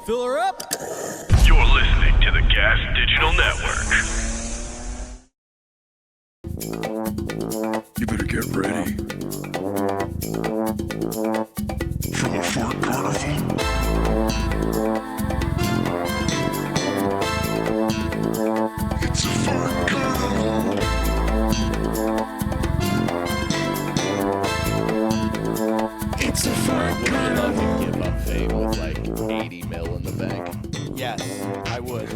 Fill her up. You're listening to the Gas Digital Network. You better get ready for the Fart Carnival. It's a Fart Carnival. It's a Fart Carnival. Give up fame with like 80 mil in the bank. Yes, I would.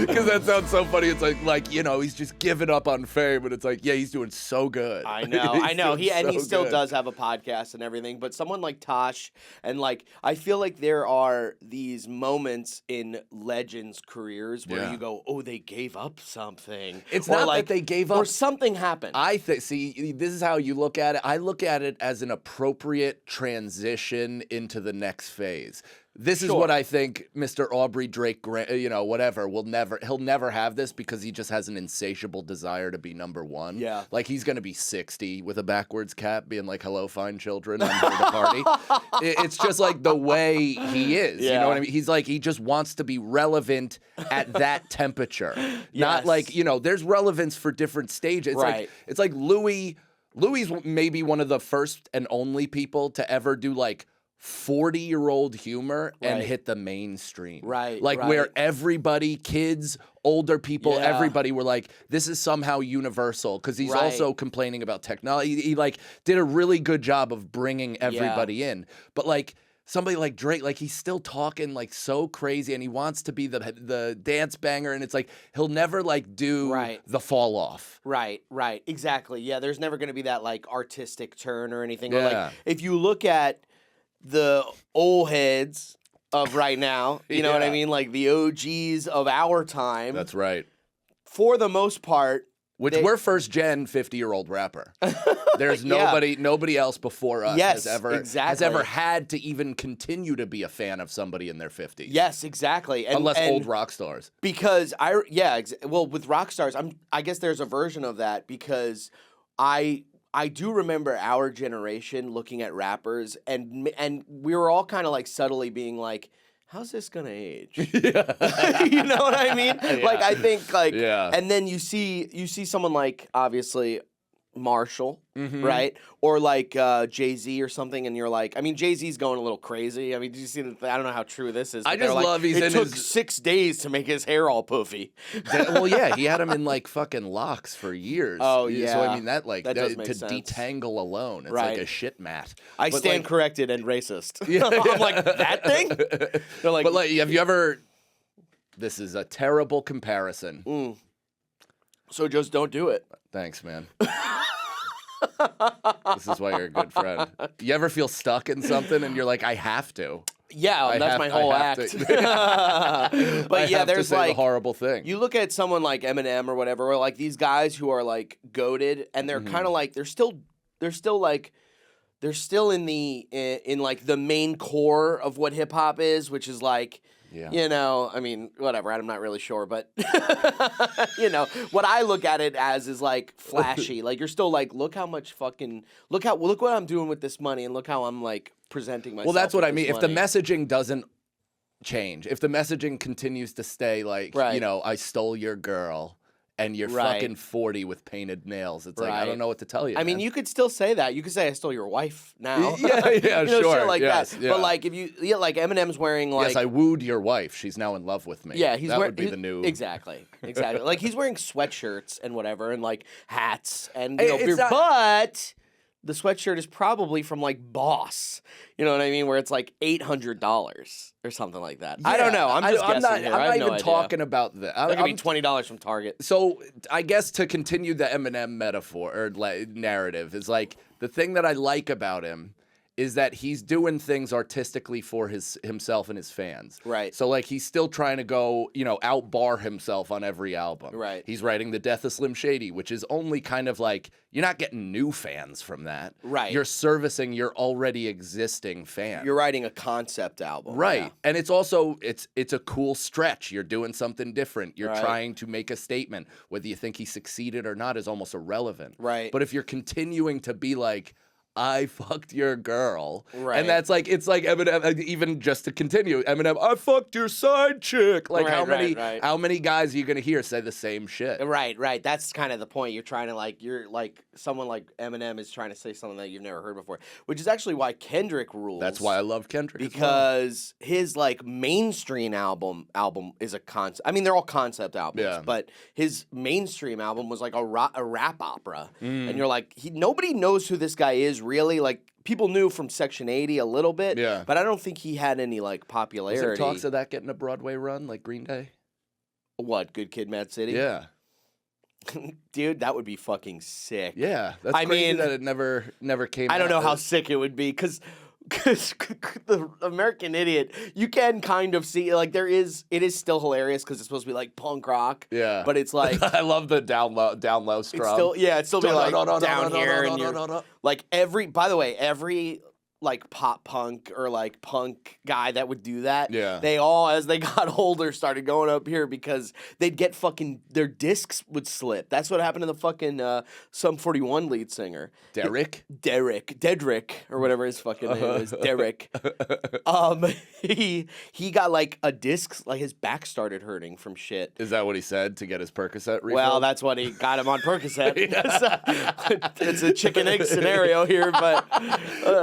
Because that sounds so funny. It's like you know, he's just giving up on fame, but it's like, yeah, he's doing so good. I know. He still does have a podcast and everything. But someone like Tosh, and like I feel like there are these moments in legends' careers where you go, oh, they gave up something. It's or not like, that they gave up. or something happened. I think. See, this is how you look at it. I look at it as an appropriate transition into the next phase. This is what I think Mr. Aubrey Drake, whatever, he'll never have this because he just has an insatiable desire to be number one. Yeah. Like he's going to be 60 with a backwards cap being like, hello, fine children, I'm here to party. It's just like the way he is. Yeah. You know what I mean? He's like, he just wants to be relevant at that temperature. Not like, there's relevance for different stages. It's like Louis maybe one of the first and only people to ever do like 40-year-old humor and hit the mainstream. Where everybody, kids, older people, everybody were like, this is somehow universal because he's also complaining about technology. He like did a really good job of bringing everybody in. But like somebody like Drake, like he's still talking like so crazy and he wants to be the dance banger and it's like he'll never like do the fall off. Right. Exactly. Yeah, there's never going to be that like artistic turn or anything. Or like if you look at the old heads of right now, you know what I mean? Like the OGs of our time. That's right. For the most part. We're first gen 50-year-old rapper. There's nobody else before us has ever had to even continue to be a fan of somebody in their 50s. Yes, exactly. Unless old rock stars. Because with rock stars, I guess there's a version of that because I do remember our generation looking at rappers, and we were all kind of like subtly being like, how's this gonna age? You know what I mean? Yeah. Like I think like, and then you see someone like obviously Marshall, right? Or like Jay-Z or something, and you're like, I mean, Jay-Z's going a little crazy. I mean, did you see that? I don't know how true this is. I just love it took 6 days to make his hair all poofy. Well, yeah, he had him in like fucking locks for years. Oh, yeah. So I mean, that does make to sense. detangle alone, it's like a shit mat. I stand corrected and racist. I'm like, that thing? They're like, but like, have you ever? This is a terrible comparison. So just don't do it. Thanks, man. This is why you're a good friend. You ever feel stuck in something and you're like, I have to? Yeah, that's my whole act. But yeah, there's like the horrible thing. You look at someone like Eminem or whatever, or like these guys who are like goated, and they're kind of like they're still in like the main core of what hip hop is, which is like. Yeah. I mean, whatever. I'm not really sure, but what I look at it as is like flashy. Like you're still like, look what I'm doing with this money, and look how I'm like presenting myself. Well, that's what I mean. Money. If the messaging doesn't change, if the messaging continues to stay like, I stole your girl. And you're fucking 40 with painted nails. It's like, I don't know what to tell you. I mean, you could still say that. You could say, I stole your wife now. Yeah, sure. Shit like that. Yeah. But like, if you, like Eminem's wearing like. Yes, I wooed your wife. She's now in love with me. Yeah, that would be the new. Exactly. Like, he's wearing sweatshirts and whatever, and like hats and, but the sweatshirt is probably from like Boss. You know what I mean? Where it's like $800 or something like that. Yeah, I don't know. I'm just guessing here. I'm not even talking about that. That could be $20 from Target. So I guess to continue the Eminem metaphor or narrative is like the thing that I like about him is that he's doing things artistically for himself and his fans. Right. So like he's still trying to go, outbar himself on every album. Right. He's writing The Death of Slim Shady, which is only kind of like, you're not getting new fans from that. Right. You're servicing your already existing fans. You're writing a concept album. Right. Yeah. And it's also, it's a cool stretch. You're doing something different. You're trying to make a statement. Whether you think he succeeded or not is almost irrelevant. Right. But if you're continuing to be like, I fucked your girl. Right. And that's like, it's like Eminem, even just to continue, Eminem, I fucked your side chick. Like Right. how many guys are you going to hear say the same shit? Right. That's kind of the point. You're trying to someone like Eminem is trying to say something that you've never heard before, which is actually why Kendrick rules. That's why I love Kendrick. Because his like mainstream album is a concept. I mean, they're all concept albums, but his mainstream album was like a rap opera, and you're like, nobody knows who this guy is really. Like people knew from Section 80 a little bit, but I don't think he had any like popularity. Is there talks of that getting a Broadway run like Green Day? What, Good Kid, Mad City? Yeah. Dude, that would be fucking sick. Yeah, that's crazy that it never came out. I don't know how sick it would be, because the American Idiot, you can kind of see, like, it is still hilarious because it's supposed to be like punk rock. Yeah. But it's like, I love the down low strum. It's still be like down here, and like by the way, every like pop punk or like punk guy that would do that, they all, as they got older, started going up here because they'd get their discs would slip. That's what happened to the fucking Sum 41 lead singer. Dedrick, or whatever his fucking name is. Derek. He got like a disc, like his back started hurting from shit. Is that what he said to get his Percocet refilled? Well, that's what he got him on Percocet. It's a chicken egg scenario here, but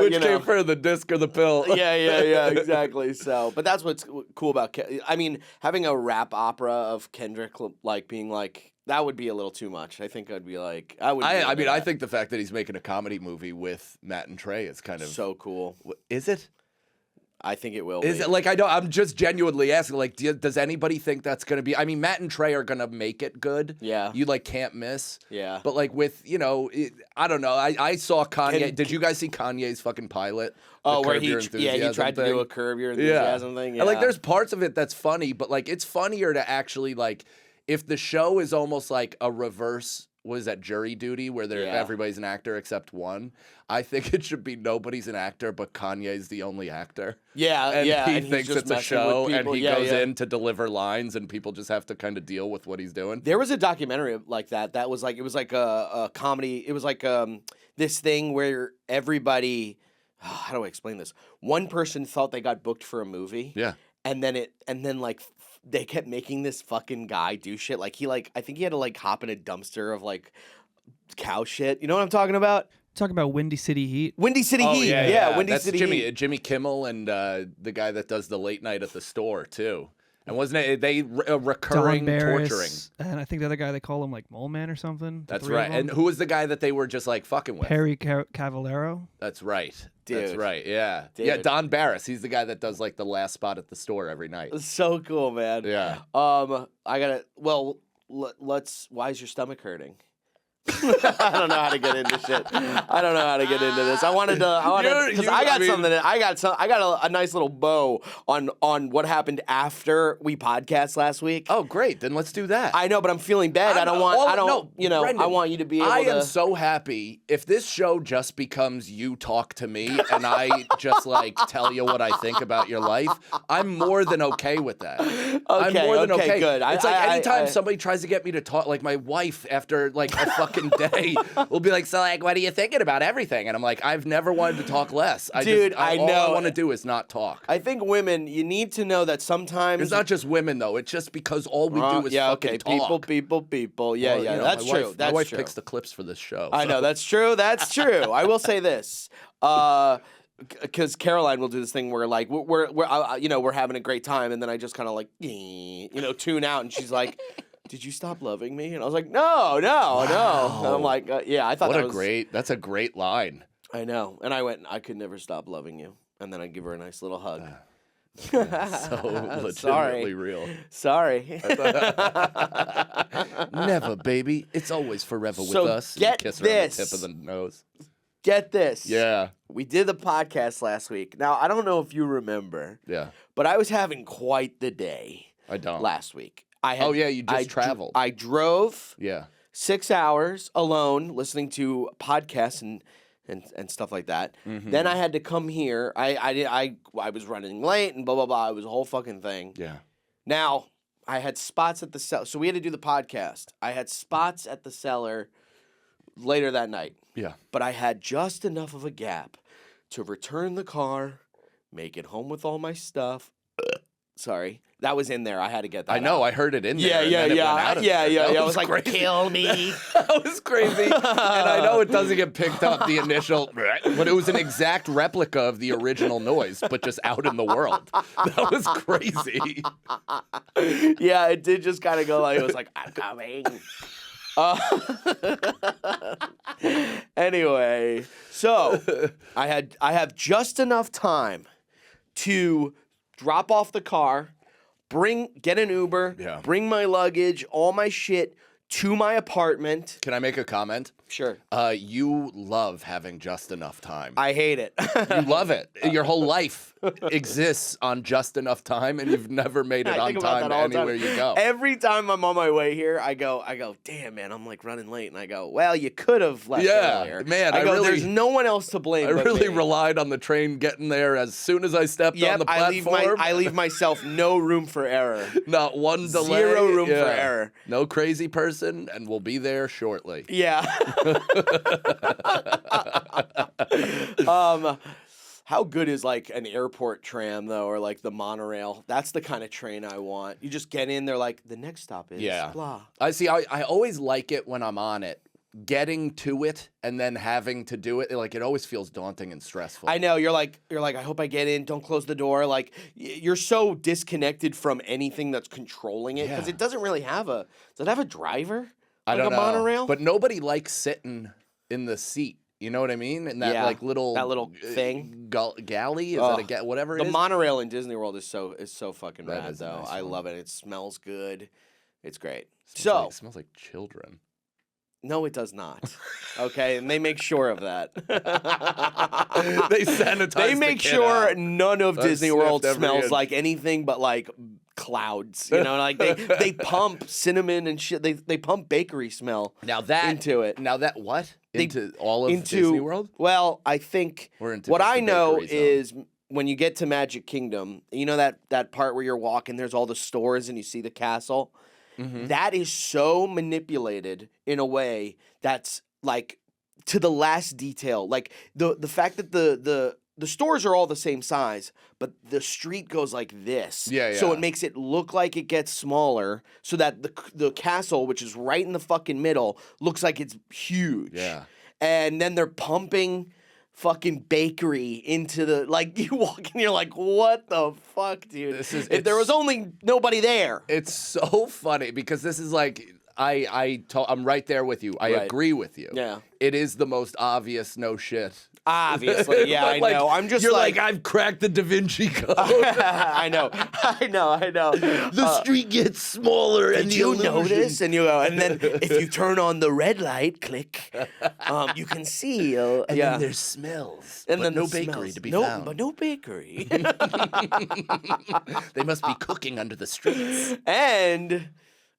which came first, the disc or the pill? Yeah, exactly. So, but that's what's cool about. I mean, having a rap opera of Kendrick like being like, that would be a little too much. I think I'd be like, I think the fact that he's making a comedy movie with Matt and Trey is kind of so cool. Is it? I think it will. Is it like I'm just genuinely asking? Like, does anybody think that's gonna be? I mean, Matt and Trey are gonna make it good. Yeah, you like can't miss. Yeah, but like with I don't know. I saw Kanye. Did you guys see Kanye's fucking pilot? Oh, where he tried to do a Curb Your Enthusiasm thing. Yeah, and like there's parts of it that's funny, but like it's funnier to actually like if the show is almost like a reverse. What is that, Jury Duty, where everybody's an actor except one? I think it should be nobody's an actor, but Kanye's the only actor. Yeah, and he thinks it's a show, and he goes in to deliver lines, and people just have to kind of deal with what he's doing. There was a documentary like that. That was like, it was like a comedy. It was like this thing where everybody, how do I explain this? One person thought they got booked for a movie. Yeah. And then like they kept making this fucking guy do shit. Like I think he had to like hop in a dumpster of like cow shit. You know what I'm talking about? Talking about Windy City Heat. Windy City Heat. Yeah. Windy City Heat. Jimmy Kimmel and the guy that does the late night at the store too. And wasn't it they recurring torturing? And I think the other guy, they call him like Mole Man or something. That's right. And who was the guy that they were just like fucking with? Perry Cavallero. That's right. Dude. That's right. Yeah. Dude. Yeah. Don Barris. He's the guy that does like the last spot at the store every night. It's so cool, man. Yeah. I gotta. Well, let's. Why is your stomach hurting? I don't know how to get into shit. I don't know how to get into this. I wanted because I got a nice little bow on what happened after we podcast last week. Oh, great! Then let's do that. I know, but I'm feeling bad. Brendan, I want you to be able to. I am so happy if this show just becomes you talk to me and I just like tell you what I think about your life. I'm more than okay with that. I'm more than okay. Good. It's like anytime somebody tries to get me to talk, like my wife after like a fucking day will be like, so like, what are you thinking about everything? And I'm like, I've never wanted to talk less. I know. All I want to do is not talk. I think women, you need to know that sometimes it's not just women though. It's just because all we do is fucking talk. People. Yeah, well, that's true. My wife picks the clips for this show. I know that's true. That's true. I will say this. Because Caroline will do this thing where like we're having a great time, and then I just kind of like tune out, and she's like, "Did you stop loving me?" And I was like, "No." And I'm like, "Yeah, I thought that's a great line." I know, and I went, "I could never stop loving you," and then I give her a nice little hug. So legitimately real. Sorry. Never, baby. It's always forever with us. Get kiss her this. on the tip of the nose. Get this. Yeah. We did the podcast last week. Now, I don't know if you remember. Yeah. But I was having quite the day. I don't. Last week. You just traveled. I drove. Yeah. 6 hours alone listening to podcasts and stuff like that. Mm-hmm. Then I had to come here. I was running late and blah, blah, blah. It was a whole fucking thing. Yeah. Now, I had spots at the cellar. So we had to do the podcast. I had spots at the cellar later that night. Yeah. But I had just enough of a gap to return the car, make it home with all my stuff. Sorry. That was in there. I had to get that I know. out. I heard it in there. Yeah, and yeah, then it yeah. went out of Yeah, there. yeah, That yeah. I was was like, crazy. kill me. That was crazy. And I know it doesn't get picked up, the initial, but it was an exact replica of the original noise, but just out in the world. That was crazy. Yeah, it did just kind of go like, it was like, I'm coming. Anyway, so I have just enough time to drop off the car, get an Uber, bring my luggage, all my shit to my apartment. Can I make a comment? Sure. You love having just enough time. I hate it. You love it. Your whole life exists on just enough time, and you've never made it I on think about time that all the time. anywhere you go. Every time I'm on my way here, I go, damn, man, I'm like running late. And I go, well, you could have left earlier. Man, I go, really, there's no one else to blame. I but really me. relied on the train getting there as soon as I stepped on the platform. I leave myself no room for error. Not one delay. Zero room for error. No crazy person, and we'll be there shortly. Yeah. How good is like an airport tram though, or like the monorail? That's the kind of train I want. You just get in, they're like, the next stop is blah. I see. I always like it when I'm on it. Getting to it and then having to do it, like it always feels daunting and stressful. I know, you're like, I hope I get in, don't close the door. Like you're so disconnected from anything that's controlling it because it doesn't really have does it have a driver? I like don't a know. monorail? But nobody likes sitting in the seat. You know what I mean? And that like little thing, galley is that whatever it the is. The monorail in Disney World is so fucking That rad is a though. nice I one. love it. It smells good. It's great. It smells like children. No, it does not. Okay, and they make sure of that. They sanitize. They the make kid sure out. none of I've Disney World sniffed every smells inch. like anything but like clouds. You know, like they pump cinnamon and shit. They pump bakery smell into it. Now that what? Into all of Into Disney World? Well, I think Or into what just I the know bakery zone? is when you get to Magic Kingdom, you know that part where you're walking, there's all the stores and you see the castle. Mm-hmm. That is so manipulated in a way that's like to the last detail. Like the fact that the stores are all the same size, but the street goes like this. Yeah, So yeah. it makes it look like it gets smaller, so that the castle, which is right in the fucking middle, looks like it's huge. Yeah. And then they're pumping fucking bakery into the, like, you walk and you're like, what the fuck, dude? If there was only nobody there. It's so funny because this is like I'm right there with you. I Right. agree with you. Yeah. It is the most obvious no shit. Obviously, yeah, But, I like, know. I'm just you're like, I've cracked the Da Vinci Code. I know. The street gets smaller, and Did the you illusion- notice? And you go, and then if you turn on the red light, click, you can see. And yeah. then there's smells, And but then no the bakery smells. to be No, found. but no bakery. They must be cooking under the streets. And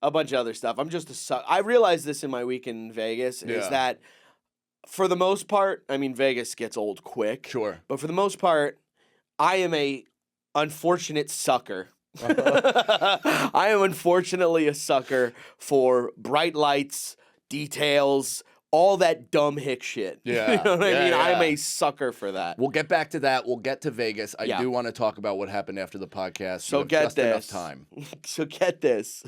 a bunch of other stuff. I'm just a suck. I realized this in my week in Vegas is Yeah. that for the most part, I mean, Vegas gets old quick. Sure. But for the most part, I am a unfortunate sucker. I am unfortunately a sucker for bright lights, details, all that dumb hick shit. Yeah. You know what I Yeah, mean? I'm yeah. a sucker for that. We'll get back to that. We'll get to Vegas. I Yeah. do want to talk about what happened after the podcast. So You have get just this. enough time. So get this.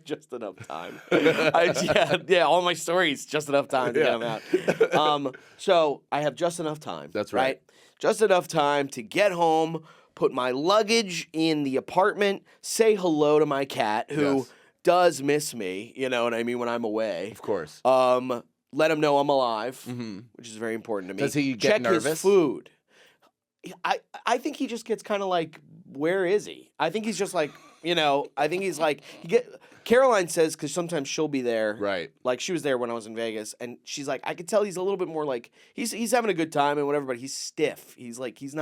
Just enough time. Yeah, all my stories, just enough time to get them out. So I have just enough time. That's right. Just enough time to get home, put my luggage in the apartment, say hello to my cat, who Yes. does miss me, you know what I mean, when I'm away. Of course. Let him know I'm alive, Mm-hmm. which is very important to me. Does he get Check nervous? his food. I think he just gets kind of like, where is he? I think he's just like, I think he's like, Caroline says, because sometimes she'll be there. Right. Like she was there when I was in Vegas, and she's like, I could tell he's a little bit more like, he's having a good time and whatever, but he's stiff. He's like, he's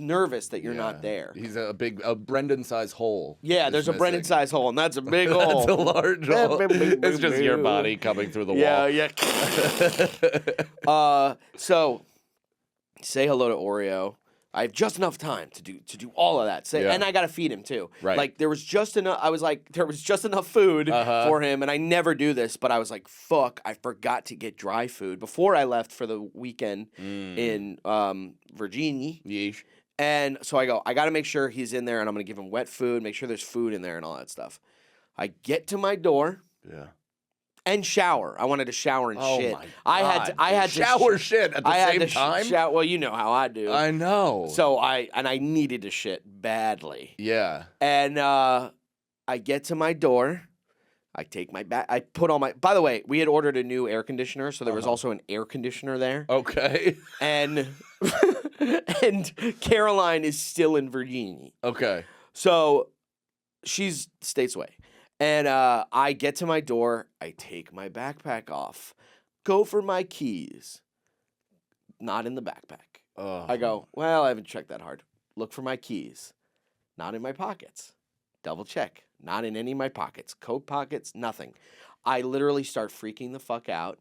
nervous that you're not there. He's a Brendan-sized hole. Yeah, is there's a missing. Brendan-sized hole, and that's a big hole. That's a large hole. It's just your body coming through the wall. Yeah. So say hello to Oreo. I have just enough time to do all of that. So, Yeah. and I got to feed him too. Right. Like there was just enough. I was like, there was just enough food for him, and I never do this, but I was like, fuck, I forgot to get dry food before I left for the weekend in Virginia. Yeesh. And so I go, I got to make sure he's in there, and I'm gonna give him wet food, make sure there's food in there, and all that stuff. I get to my door. Yeah. And shower. I wanted to shower and shit. My God. I had to shower shit at the same time. Well, you know how I do. I know. So I needed to shit badly. Yeah. And I get to my door. I take my bag. I put on my. By the way, we had ordered a new air conditioner, so there was also an air conditioner there. Okay. And and Caroline is still in Virginia. Okay. So she's states away. And I get to my door, I take my backpack off, go for my keys. Not in the backpack. I go, well, I haven't checked that hard. Look for my keys. Not in my pockets. Double check. Not in any of my pockets. Coat pockets, nothing. I literally start freaking the fuck out.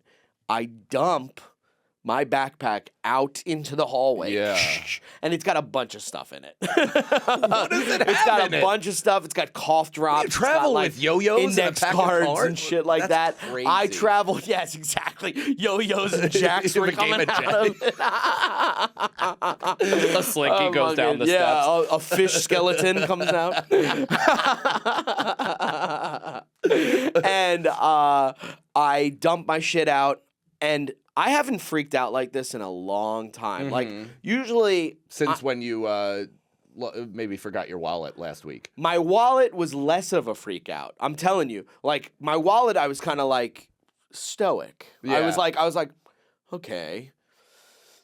I dump my backpack out into the hallway. Yeah. And it's got a bunch of stuff in it. What does it have It's got in a it? bunch of stuff. It's got cough drops. You It's travel got, like, with yo-yos and a index pack of cards cards? and shit like That's that. crazy. I travel. Yes, exactly. Yo-yos and jacks You were have a game coming of out of it. A slinky goes down the yeah, steps. a fish skeleton comes out. And I dump my shit out, and I haven't freaked out like this in a long time. Like, usually, Since when you maybe forgot your wallet last week. my wallet was less of a freak out. I'm telling you. Like, my wallet, I was kind of like stoic. I was Yeah. like, okay,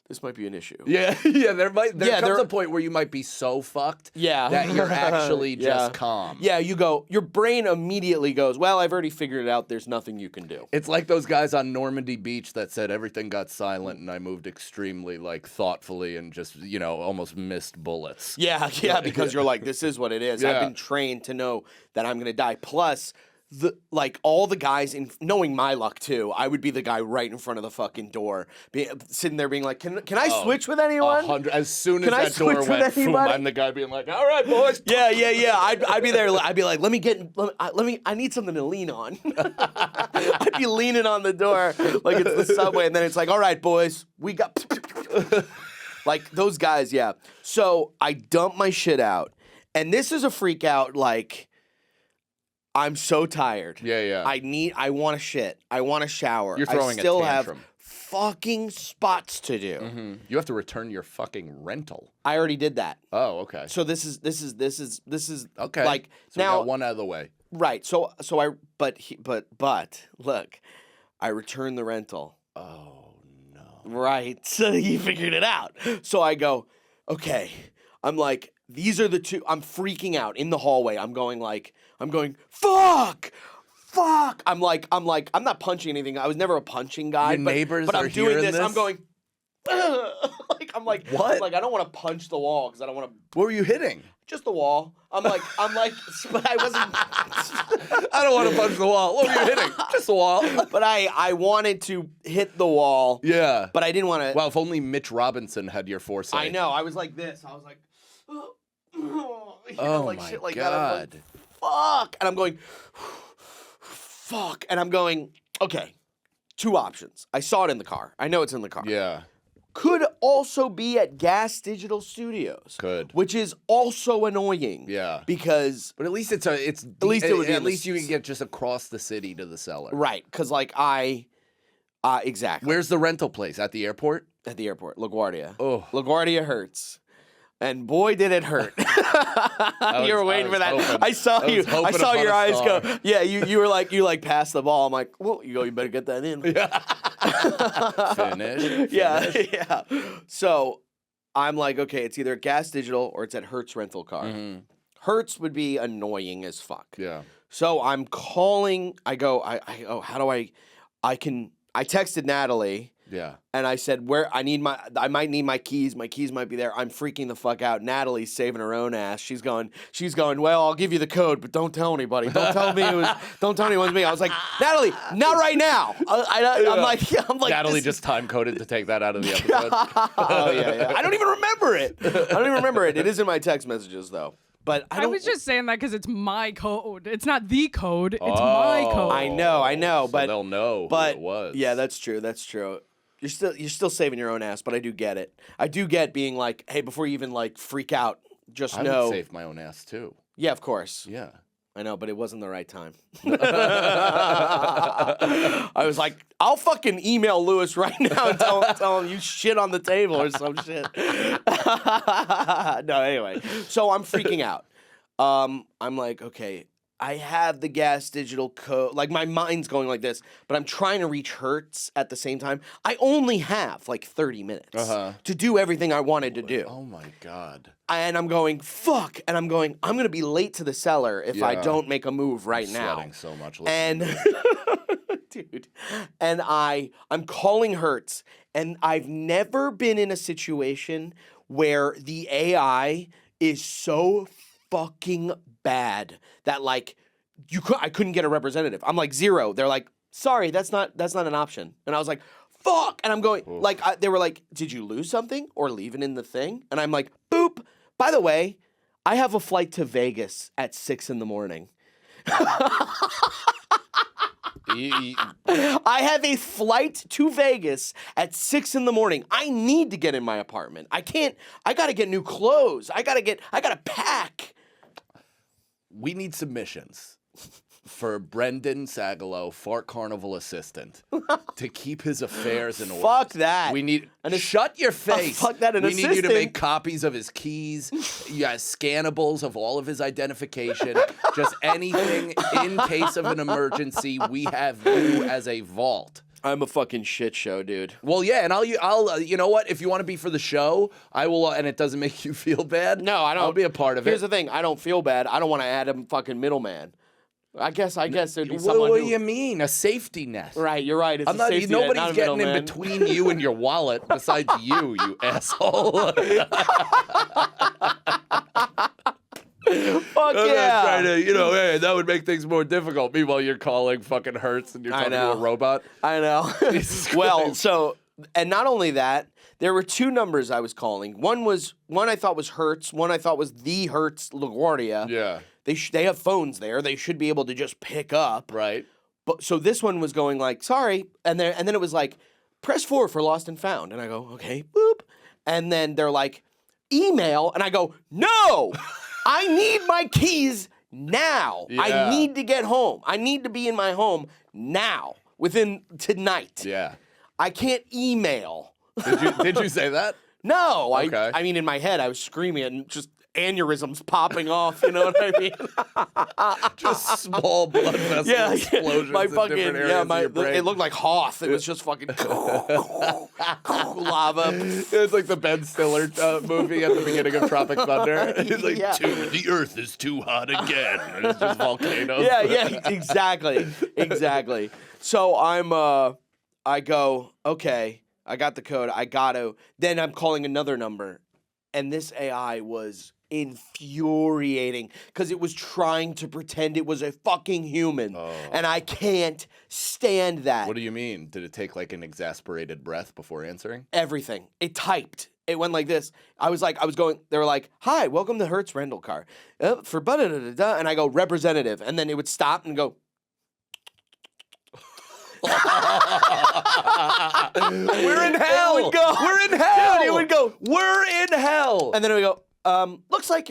this might be an issue. Yeah, yeah. There comes there- a point where you might be so fucked Yeah. that you're actually Yeah. just calm. Yeah, your brain immediately goes, well, I've already figured it out. There's nothing you can do. It's like those guys on Normandy Beach that said everything got silent and I moved extremely thoughtfully and just, almost missed bullets. Yeah, because you're like, this is what it is. Yeah. I've been trained to know that I'm gonna die. Plus, all the guys knowing my luck too, I would be the guy right in front of the fucking door, sitting there being like, can I switch with anyone? As soon as Can I that door switch with went, boom, anybody? I'm the guy being like, all right, boys. Yeah. I'd be there. I'd be like, I need something to lean on. I'd be leaning on the door like it's the subway, and then it's like, all right, boys, we got like those guys. Yeah. So I dump my shit out, and this is a freak out. Like, I'm so tired. Yeah. I want to shit. I want to shower. You're throwing I still a have tantrum. fucking spots to do. You have to return your fucking rental. I already did that. Oh, okay. So this is Okay. like So we now got one out of the way. right. So I but look, I returned the rental. Oh no. Right. So you figured it out. So I go, okay. I'm like, these are the two. I'm freaking out in the hallway. I'm going, fuck. I'm not punching anything. I was never a punching guy. Your neighbors but are I'm doing hearing this. I'm this? going, What? I don't want to punch the wall because I don't want to. What were you hitting? Just the wall. I'm like, but I wasn't. I don't want to punch the wall. What were you hitting? Just the wall. But I wanted to hit the wall. Yeah. But I didn't want to. Well, if only Mitch Robinson had your foresight. I know. I was like this. I was like, Oh shit my like that. I'm like, God. fuck. And I'm going, fuck. And I'm going, okay, two options. I saw it in the car. I know it's in the car. Yeah. Could also be at Gas Digital Studios. Could. Which is also annoying. Yeah. Because, But at least at least it would be at in the least you can get just across the city to the cellar. right, because exactly. Where's the rental place? At the airport? At the airport, LaGuardia. Oh. LaGuardia hurts. And boy, did it hurt. You were waiting for that. hoping- I saw I was you. I hoping saw upon your a eyes star. go. Yeah, you were like, you passed the ball. I'm like, well, you better get that in. Finish. Yeah. So I'm like, okay, it's either at Gas Digital or it's at Hertz Rental Car. Mm-hmm. Hertz would be annoying as fuck. Yeah. So I'm calling. I go, how do I texted Natalie Yeah. And I said, I might need my keys. My keys might be there. I'm freaking the fuck out. Natalie's saving her own ass. She's going, well, I'll give you the code, but don't tell anybody. Don't tell anyone it was me. I was like, Natalie, not right now. I'm like, Natalie just time coded to take that out of the episode. Oh, yeah. I don't even remember it. It is in my text messages, though. But I was just saying that because it's my code. It's not the code. It's my code. I know, So but they'll know but who it was. Yeah, that's true. You're still saving your own ass, but I do get it. I do get being like, hey, before you even like freak out, just I know. would save my own ass too. Yeah, of course. Yeah. I know, but it wasn't the right time. I was like, I'll fucking email Lewis right now and tell him you shit on the table or some shit. No, anyway. So I'm freaking out. I'm like, okay, I have the gas digital code. Like, my mind's going like this, but I'm trying to reach Hertz at the same time. I only have like 30 minutes to do everything I wanted to do. Oh my God. And I'm going, fuck. And I'm going, I'm going to be late to the cellar if I don't make a move right now. Sweating so much. And dude, and I'm calling Hertz, and I've never been in a situation where the AI is so fucking bad that like I couldn't get a representative. I'm like 0. They're like, sorry, that's not an option. And I was like, fuck. And I'm going like they were like, did you lose something or leave it in the thing? And I'm like, boop. By the way, I have a flight to Vegas at 6 a.m. I have a flight to Vegas at 6 a.m. I need to get in my apartment. I gotta get new clothes. I gotta pack. We need submissions for Brendan Sagalow, Fart Carnival assistant, to keep his affairs in order. Fuck that. We need shut your face. Fuck that. We need you to make copies of his keys, scannables of all of his identification, just anything in case of an emergency. We have you as a vault. I'm a fucking shit show, dude. Well, yeah, and I'll you know what? If you want to be for the show, I will, and it doesn't make you feel bad. No, I don't. I'll be a part of Here's it. the thing. I don't feel bad. I don't want to add a fucking middleman. I guess there'd be someone. What do you mean? A safety net. Right, you're right. It's I'm not. Nobody's Nobody's getting in between you and your wallet besides you asshole. Fuck yeah. Trying to, hey, that would make things more difficult. Meanwhile, you're calling fucking Hertz and you're talking to a robot. I know. Well, and not only that, there were 2 numbers I was calling. One I thought was Hertz. One I thought was the Hertz LaGuardia. Yeah. They have phones there. They should be able to just pick up. Right. But so this one was going like, sorry, and then it was like, press 4 for lost and found, and I go, okay, boop, and then they're like, email, and I go, no, I need my keys now. Yeah. I need to get home. I need to be in my home now, within tonight. Yeah. I can't email. Did you say that? No, Okay. I mean, in my head, I was screaming it and just aneurysms popping off. You know what I mean? Just small blood vessel explosions my in fucking different areas of your brain. it looked like Hoth. It was just fucking lava. It's like the Ben Stiller movie at the beginning of Tropic Thunder. It's like, the Earth is too hot again. And it's just volcanoes. Yeah, exactly. So I go, okay, I got the code. Then I'm calling another number, and this AI was infuriating because it was trying to pretend it was a fucking human, and I can't stand that. What do you mean? Did it take like an exasperated breath before answering? Everything. It typed. It went like this. They were like, hi, welcome to Hertz Rental Car. For da-da-da-da-da. And I go, representative. And then it would stop and go, We're in hell. It would go. We're in hell. Dude, it would go. We're in hell. And then it would go, looks like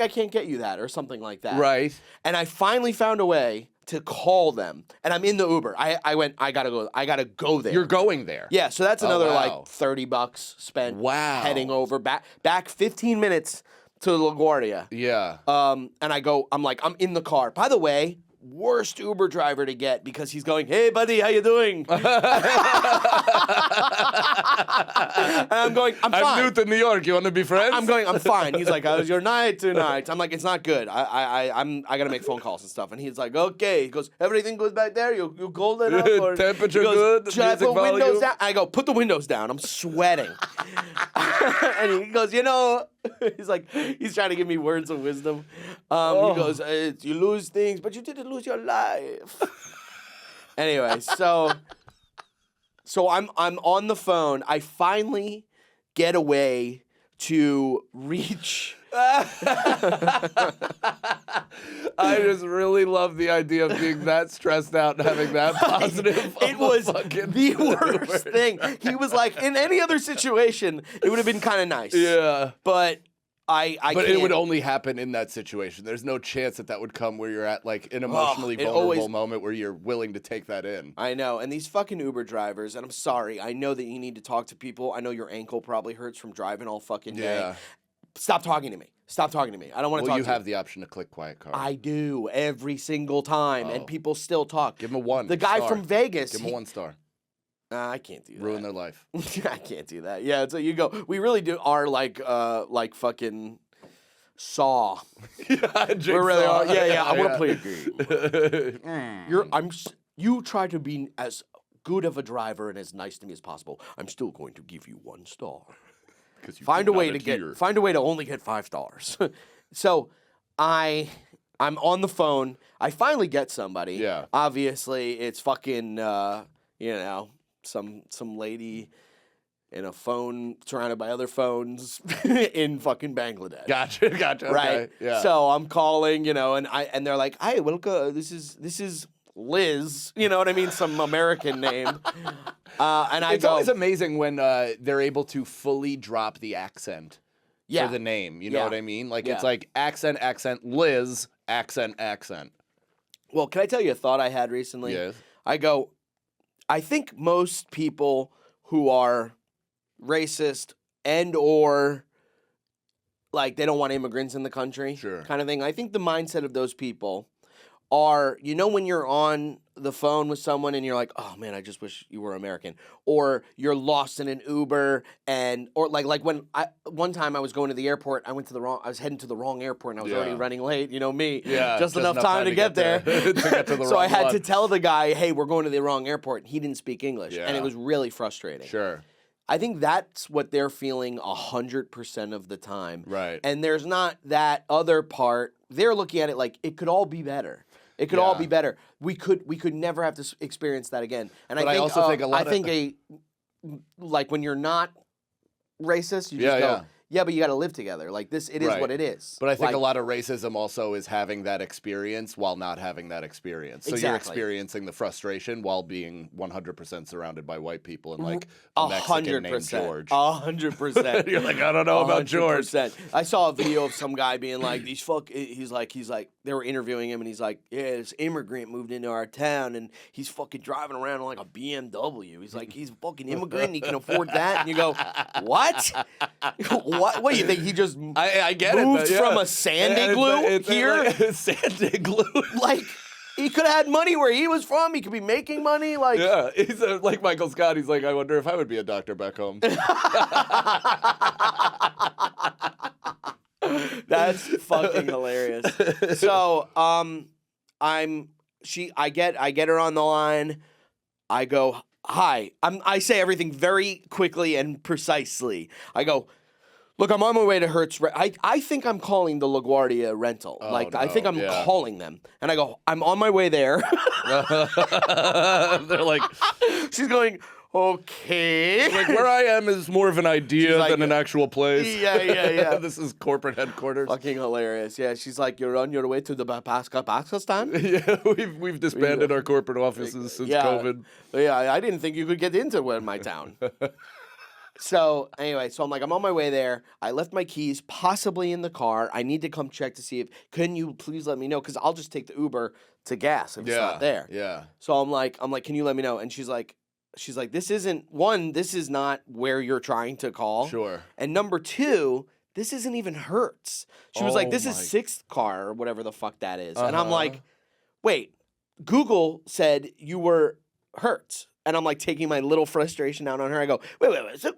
I can't get you that, or something like that. Right. And I finally found a way to call them, and I'm in the Uber. I gotta go there. You're going there. Yeah, so that's another wow. like $30 spent. Wow. Heading over back 15 minutes to LaGuardia. Yeah. And I'm in the car. By the way, worst Uber driver to get because he's going, "Hey, buddy, how you doing?" And I'm going, "I'm fine." I'm new to New York. You want to be friends? I'm going, "I'm fine." He's like, "How's your night tonight?" I'm like, "It's not good. I gotta make phone calls and stuff." And he's like, "Okay." He goes, "Everything good back there? You cold enough?" Or, Temperature he goes, good? "Should I Music put windows volume?" down?" I go, "Put the windows down. I'm sweating." And he goes, he's like, he's trying to give me words of wisdom. He goes, "You lose things, but you didn't lose your life." Anyway, so I'm on the phone. I finally get away to reach. I just really love the idea of being that stressed out and having that positive. It was the worst thing. He was like, in any other situation, it would have been kind of nice. Yeah. But I But can't. it would only happen in that situation. There's no chance that would come where you're at like an emotionally it vulnerable always- moment where you're willing to take that in. I know, and these fucking Uber drivers, and I'm sorry, I know that you need to talk to people. I know your ankle probably hurts from driving all fucking day. Yeah. Stop talking to me. Stop talking to me. I don't want to Well, talk you to have the option to click quiet car. I do every single time, and Oh. people still talk. Give him a 1 The guy star. from Vegas. Give him a 1 star. I can't do that. Ruin their life. I can't do that. Yeah, so you go. We really do are like fucking Saw. We're really are. Yeah. I want to play a game. You try to be as good of a driver and as nice to me as possible. I'm still going to give you 1 star. Find a way to only get 5 stars. So I'm on the phone. I finally get somebody. Yeah. Obviously, it's fucking some lady in a phone surrounded by other phones in fucking Bangladesh. Gotcha. Right. Okay. Yeah. So I'm calling, and they're like, "Hey, welcome. This is Liz." You know what I mean? Some American name. And I It's go, always amazing when they're able to fully drop the accent for the name. You know Yeah. what I mean? Like Yeah. it's like accent, Liz, accent. well, can I tell you a thought I had recently? Yes. I go, I think most people who are racist and or like they don't want immigrants in the country Sure. kind of thing. I think the mindset of those people are, when you're on the phone with someone and you're like, "Oh man, I just wish you were American," or you're lost in an Uber or like when one time I was going to the airport, I was heading to the wrong airport and I was already running late, me. Yeah. Just enough time to get there. to get to the So I wrong had one. to tell the guy, "Hey, we're going to the wrong airport." He didn't speak English, and Yeah. it was really frustrating. Sure. I think that's what they're feeling 100% of the time. Right. And there's not that other part. They're looking at it like it could all be better. It could all Yeah. be better. We could never have to experience that again. And But I I think also think a lot like when you're not racist, you just Yeah, go, yeah. "Yeah, but you got to live together. Like this, it is Right. what it is." But I think Like, a lot of racism also is having that experience while not having that experience. So you're Exactly. experiencing the frustration while being 100% surrounded by white people and like a Mexican named 100%. George. 100%. You're like, I don't know about George. 100%. I saw a video of some guy being like, he's like, they were interviewing him and he's like, "Yeah, this immigrant moved into our town and he's fucking driving around on like a BMW. He's like, he's a fucking immigrant and he can afford that." And you go, "What? What do you think? He just I get moved it. from a sand igloo here? Like, sand igloo. Like, he could have had money where he was from. He could be making money. Like, Yeah, he's like Michael Scott. He's like, I wonder if I would be a doctor back home. That's fucking hilarious. So, I get her on the line. I go, "Hi." I say everything very quickly and precisely. I go, "Look, I'm on my way to Hertz. I think I'm calling the LaGuardia rental. I think I'm yeah. calling them." And I go, "I'm on my way there." They're like, She's going, "Okay." like where I am is more of an idea She's like, than an actual place. Yeah. This is corporate headquarters. Fucking hilarious. Yeah, she's like, "You're on your way to the Pakistan?" Yeah, we've disbanded our corporate offices since COVID. Yeah, I didn't think you could get into my town. So anyway, I'm like, I'm on my way there. I left my keys possibly in the car. I need to come check to see if, can you please let me know? Because I'll just take the Uber to gas if it's not there. Yeah. So I'm like, can you let me know? And she's like, this is not where you're trying to call. Sure. And number 2, this isn't even Hertz. She was like, Oh this is my- Sixth Car or whatever the fuck that is. And I'm like, wait, Google said you were Hertz. And I'm like taking my little frustration out on her. I go, wait. So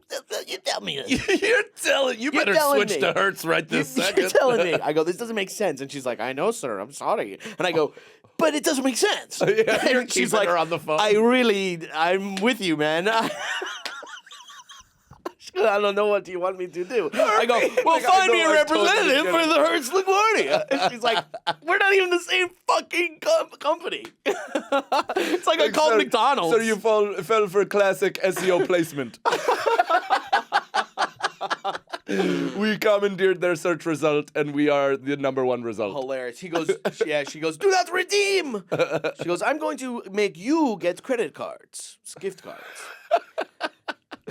you tell me this. You better telling switch me. to Hertz right this second. You're telling me. I go, this doesn't make sense. And she's like, I know, sir. I'm sorry. And I go, but it doesn't make sense. Yeah, you're and she's keeping like, her on the phone. I'm with you, man. I don't know what you want me to do. I go, well, Like, find I me a know I totally representative get for it. the Hertz LaGuardia. And she's like, we're not even the same fucking company. It's like I called McDonald's. So you fell for classic SEO placement. We commandeered their search result, and we are the number one result. Hilarious. She goes, she goes, do not redeem. She goes, I'm going to make you get credit cards, gift cards.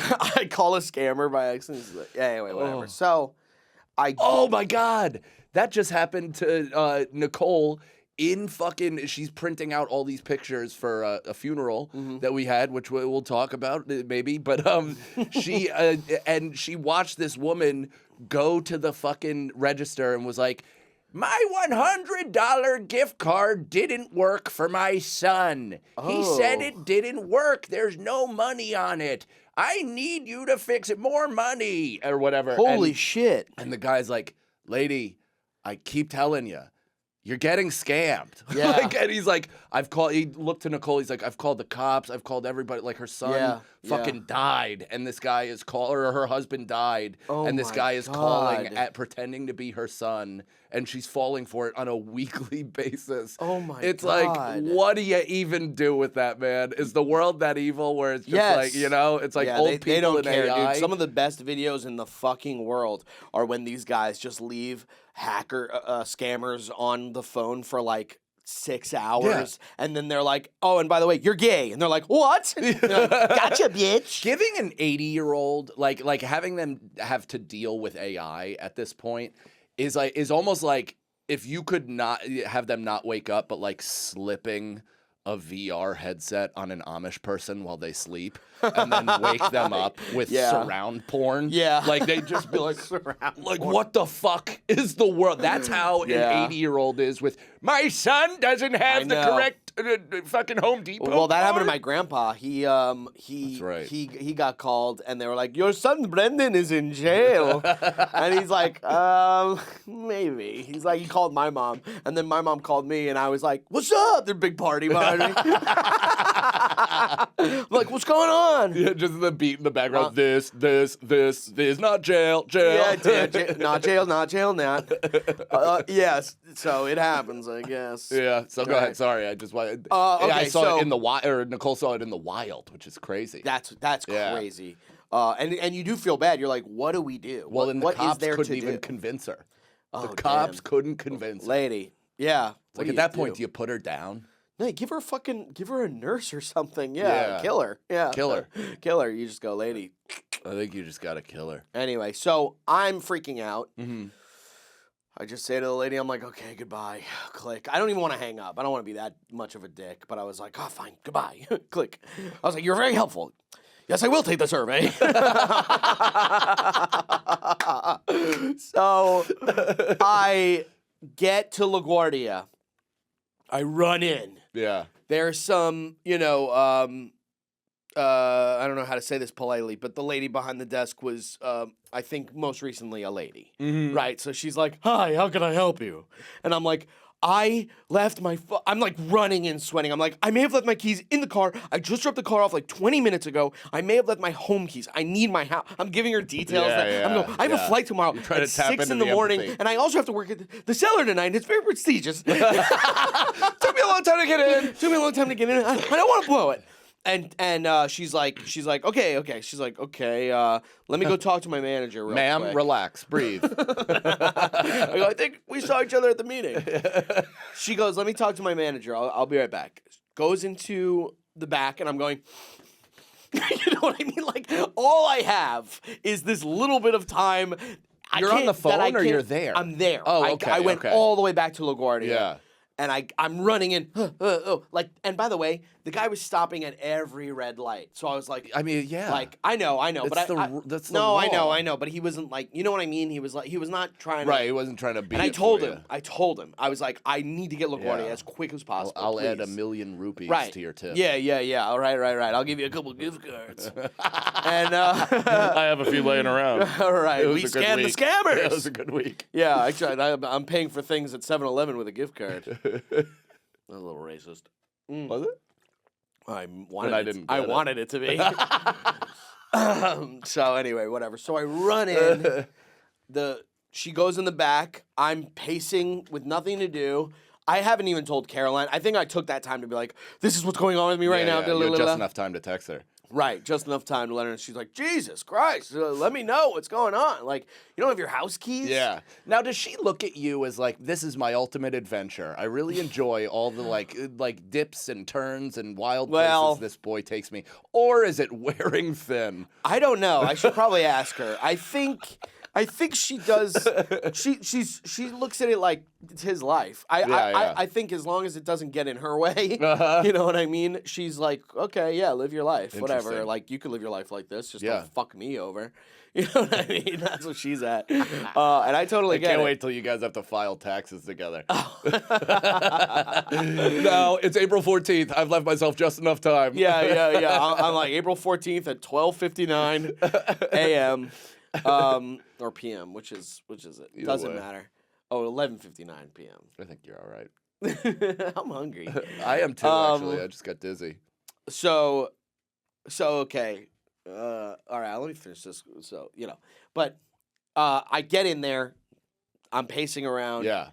I call a scammer by accident. Anyway, whatever. So, Oh my God, that just happened to Nicole. She's printing out all these pictures for a funeral that we had, which we'll talk about maybe. But she watched this woman go to the fucking register and was like, my $100 gift card didn't work for my son. He said it didn't work. There's no money on it. I need you to fix it. More money or whatever. holy shit. And the guy's like, lady, I keep telling you, you're getting scammed. Yeah. And he's like, he looked to Nicole, he's like, I've called the cops, I've called everybody, like her son fucking died, and this guy is or her husband died, and this my guy is calling God. pretending to be her son, and she's falling for it on a weekly basis. Oh my It's God. like, what do you even do with that, man? Is the world that evil where it's just Yes. like, it's like old people they don't in care, AI? dude. Some of the best videos in the fucking world are when these guys just leave scammers on the phone for like 6 hours, and then they're like, "Oh, and by the way, you're gay," and they're like, "What?" They're like, gotcha, bitch. Giving an 80-year-old like having them have to deal with AI at this point is almost like if you could not have them not wake up, but like slipping a VR headset on an Amish person while they sleep and then wake them up with surround porn. Yeah. Like they'd just be like, what the fuck is the world? That's how an 80-year-old is with, my son doesn't have the know. correct fucking Home Depot. Well, that happened to my card." grandpa. He That's right. he got called, and they were like, "Your son Brendan is in jail," and he's like, maybe." He's like, he called my mom, and then my mom called me, and I was like, "What's up?" Their big party behind me. I'm like, "What's going on?" Yeah, just the beat in the background. This, not jail. Not jail, not. Yes, so it happens, I guess. Yeah, so go ahead. Sorry, I just wanted. Okay, I saw so- it in the wild, or Nicole saw it in the wild, which is crazy. That's Yeah. crazy. And you do feel bad. You're like, what do we do? Well, and the what is cops there couldn't to even do? convince her. Oh, The cops damn. couldn't convince her. Lady. Yeah. Like at that point, do you put her down? No, give her a nurse or something. Yeah. Kill her. Yeah. Kill her. Kill her. You just go, lady. I think you just gotta kill her. Anyway, so I'm freaking out. Mm-hmm. I just say to the lady, I'm like, okay, goodbye. Click. I don't even want to hang up. I don't want to be that much of a dick, but I was like, oh, fine, goodbye. Click. I was like, you're very helpful. Yes, I will take the survey. So I get to LaGuardia. I run in. Yeah. There's some, I don't know how to say this politely, but the lady behind the desk was, I think, most recently a lady. Mm-hmm. Right? So she's like, hi, how can I help you? And I'm like, I left my I'm like running and sweating. I'm like, I may have left my keys in the car. I just dropped the car off like 20 minutes ago. I may have left my home keys. I need my house. I'm giving her details. I'm going, I have a flight tomorrow trying at to tap 6 into in the the morning, empathy. and I also have to work at the cellar tonight. It's very prestigious. Took me a long time to get in. Took me a long time to get in. I don't want to blow it. And she's like, okay. She's like, okay, let me go talk to my manager real Ma'am, quick. relax, breathe. I go, I think we saw each other at the meeting. She goes, let me talk to my manager. I'll be right back. Goes into the back, and I'm going, you know what I mean? Like, all I have is this little bit of time. You're on the phone or you're there? I'm there. Oh, okay, I went okay. all the way back to LaGuardia. Yeah. And I'm running in, like, and by the way, the guy was stopping at every red light. So I was like, I mean, yeah. like I know, That's but that's the no, law. I know, but he wasn't like, you know what I mean? He was not trying to. Right, he wasn't trying to beat And I it told for him, you. I was like, I need to get LaGuardia Yeah. as quick as possible. I'll add please. $1,000,000 rupees Right. to your tip. Yeah. All right. I'll give you a couple gift cards. And I have a few laying around. all right, It was we a good scanned the week. scammers. It was a good week. Yeah, actually, I'm paying for things at 7-Eleven with a gift card. That's a little racist. Was it? I wanted I it. didn't I get it. wanted it to be. So anyway, whatever. So I run in. She goes in the back. I'm pacing with nothing to do. I haven't even told Caroline. I think I took that time to be like, "This is what's going on with me right now." Yeah, you had just enough time to text her. Right, just enough time to let her. And she's like, "Jesus Christ, let me know what's going on." Like, you don't have your house keys? Yeah. Now, does she look at you as like, this is my ultimate adventure? I really enjoy all the like dips and turns and wild places this boy takes me. Or is it wearing thin? I don't know. I should probably ask her. I think she does. She looks at it like it's his life. I think as long as it doesn't get in her way, you know what I mean. She's like, okay, yeah, live your life, whatever. Interesting. Like you could live your life like this, just Yeah. don't fuck me over. You know what I mean? That's what she's at. And I totally I get can't it. wait till you guys have to file taxes together. No, it's April 14th. I've left myself just enough time. Yeah. I'm like April 14th at 12:59 a.m. Or p.m. Which is it? Either Doesn't way. matter. Oh, 11:59 p.m. I think you're all right. I'm hungry. I am too, actually. I just got dizzy. So okay. All right, let me finish this. So, but I get in there. I'm pacing around. Yeah.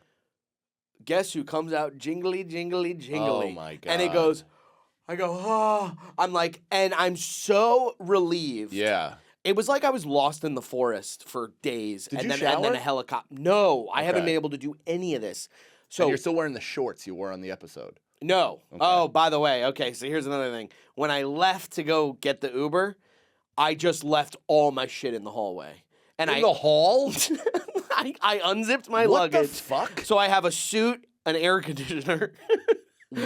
Guess who comes out jingly, jingly, jingly? Oh, my And it God. goes, I go, oh. I'm like, and I'm so relieved. Yeah. It was like I was lost in the forest for days. Did and you then, And then shower? a helicopter. No, I haven't Okay. been able to do any of this. So So you're still wearing the shorts you wore on the episode. no. Okay. Oh, by the way, okay, so here's another thing. When I left to go get the Uber, I just left all my shit in the hallway. And In the hall? I unzipped my What the luggage. fuck? So I have a suit, an air conditioner,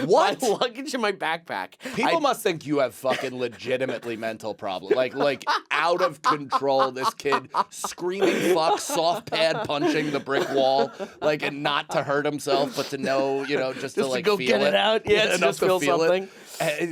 What? my luggage in my backpack. People I- must think you have fucking legitimately mental problems. Like out of control, this kid screaming fuck, soft pad punching the brick wall, like, and not to hurt himself, but to know, just to to like go feel get it out. Yeah, to enough just feel something.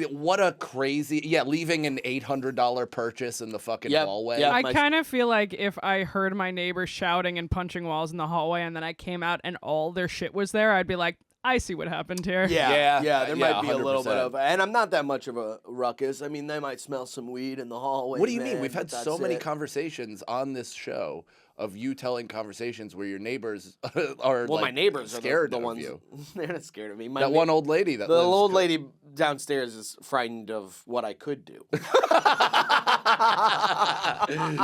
What a crazy, leaving an $800 purchase in the fucking Yep, hallway. yep. I my- kind of feel like if I heard my neighbors shouting and punching walls in the hallway and then I came out and all their shit was there, I'd be like, I see what happened here. Yeah, Yeah, there yeah, might be a little bit 100%. of, and I'm not that much of a ruckus. I mean, they might smell some weed in the hallway. What do you mean? man, We've but had that's so many it. conversations on this show of you telling conversations where your neighbors are Well, my like, neighbors are scared the of ones. you. They're not scared of me. That one old lady that the lives old lady downstairs is frightened of what I could do.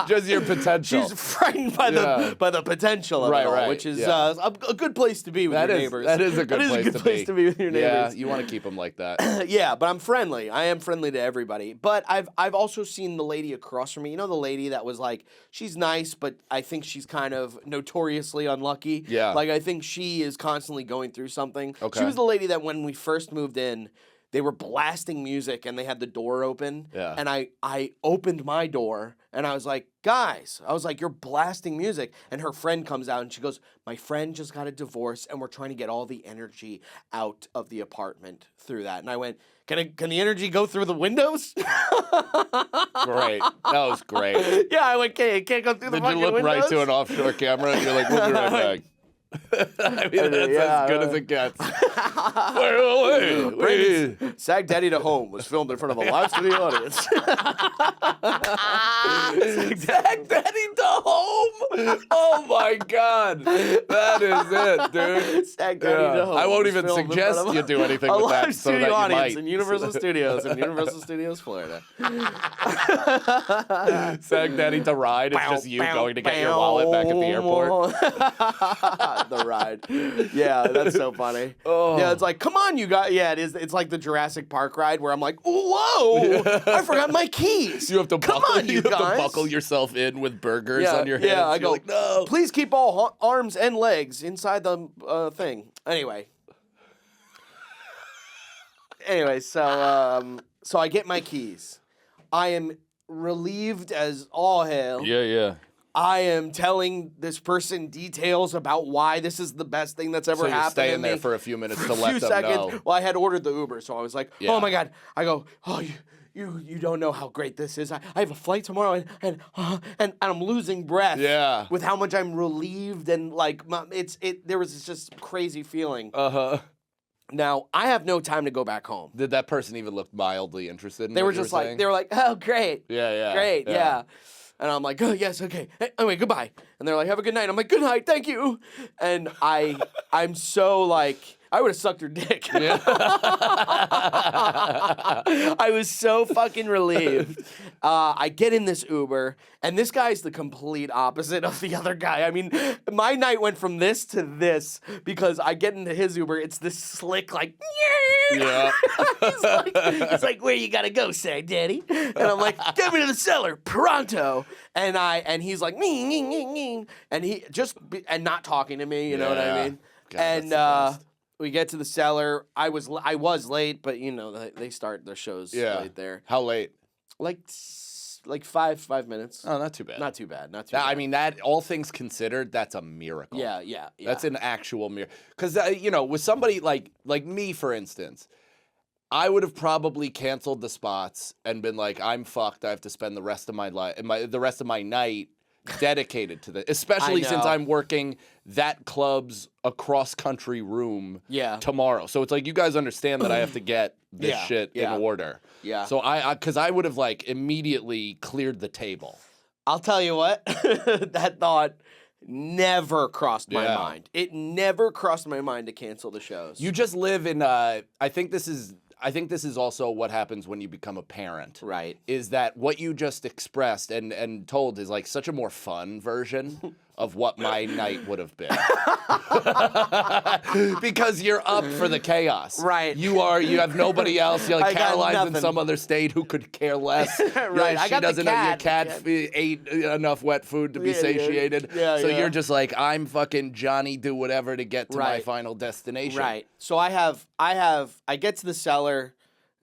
just your potential. She's frightened by Yeah. the potential of Right, it all, right, which is yeah. a good place to be with That your is neighbors. that is a good place to be with your Yeah, neighbors. you want to keep them like that. Yeah, but I'm friendly. I am friendly to everybody. But I've also seen the lady across from me. You know, the lady that was like, she's nice, but I think she's kind of notoriously unlucky. Yeah. Like I think she is constantly going through something. Okay. She was the lady that when we first moved in, they were blasting music and they had the door open. Yeah. And I opened my door and I was like, guys, you're blasting music. And her friend comes out and she goes, my friend just got a divorce and we're trying to get all the energy out of the apartment through that. And I went, can the energy go through the windows? Great. That was great. Yeah, I went, it can't go through the Did you fucking look windows? right to an offshore camera and you're like, we'll be right back? I mean, that's Yeah, as good as it gets. Wait. Sag Daddy to Home was filmed in front of a live studio audience. Sag Daddy to Home. Oh my God. That is it, dude. Sag Daddy to Home. I won't was even filmed in suggest front of you do anything a with that live so that studio you audience might. in Universal Studios in Universal Studios, Florida. Sag Daddy to Ride. It's just you going to get your wallet back at the airport. The ride. Yeah, that's so funny. Oh. Yeah, it's like, come on, you guys. Yeah, it is. It's like the Jurassic Park ride where I'm like, whoa, I forgot my keys. You have to come buckle, on, you you have guys. to buckle yourself in with burgers Yeah, on your hands. yeah. I You're go, like, no. please keep all arms and legs inside the thing. Anyway. Anyway, so I get my keys. I am relieved as all hell. Yeah. I am telling this person details about why this is the best thing that's ever So you're happened to staying me. there for a few minutes For to a let few them seconds. know. Well, I had ordered the Uber, so I was like, Yeah. oh my God. I go, oh, you don't know how great this is. I have a flight tomorrow, and I'm losing breath. Yeah. With how much I'm relieved and like there was this just crazy feeling. Uh-huh. Now I have no time to go back home. Did that person even look mildly interested in They what were you just like saying? they were like, oh great. Yeah. Great, yeah. And I'm like, oh, yes, okay. Anyway, goodbye. And they're like, have a good night. I'm like, good night, thank you. And I'm so like, I would have sucked her dick. Yeah. I was so fucking relieved. I get in this Uber, and this guy's the complete opposite of the other guy. I mean, my night went from this to this because I get into his Uber. It's this slick, like, Yeah. he's like, where you gotta go, say, Daddy? And I'm like, get me to the cellar, pronto. And he's like, me, and he and not talking to me, you know what I Yeah. mean? God, And that's the best. we get to the cellar. I was late, but you know they start their shows Yeah. late there, How late? like 5 minutes. Oh, not too bad. Not too bad. Not too That- bad. I mean, that all things considered, that's a miracle. yeah. That's an actual miracle. Because with somebody like me, for instance, I would have probably canceled the spots and been like, "I'm fucked. I have to spend the rest of my life, the rest of my night, dedicated to this." Especially since know. I'm working that club's across country room Yeah. tomorrow. So it's like you guys understand that I have to get this Yeah, shit in yeah. order. Yeah. So because I would have like immediately cleared the table. I'll tell you what, that thought never crossed my Yeah. mind. It never crossed my mind to cancel the shows. You just live in. I think this is also what happens when you become a parent. Right. Is that what you just expressed and told is like such a more fun version of what my night would have been. Because you're up for the chaos. Right. You have nobody else. You're I like got Caroline's in nothing. some other state who could care less. Right, I She got the doesn't know your cat. cat ate enough wet food to be Yeah, satiated. yeah, So yeah. you're just like, I'm fucking Johnny do whatever to get to my Right. final destination. Right. So I get to the cellar.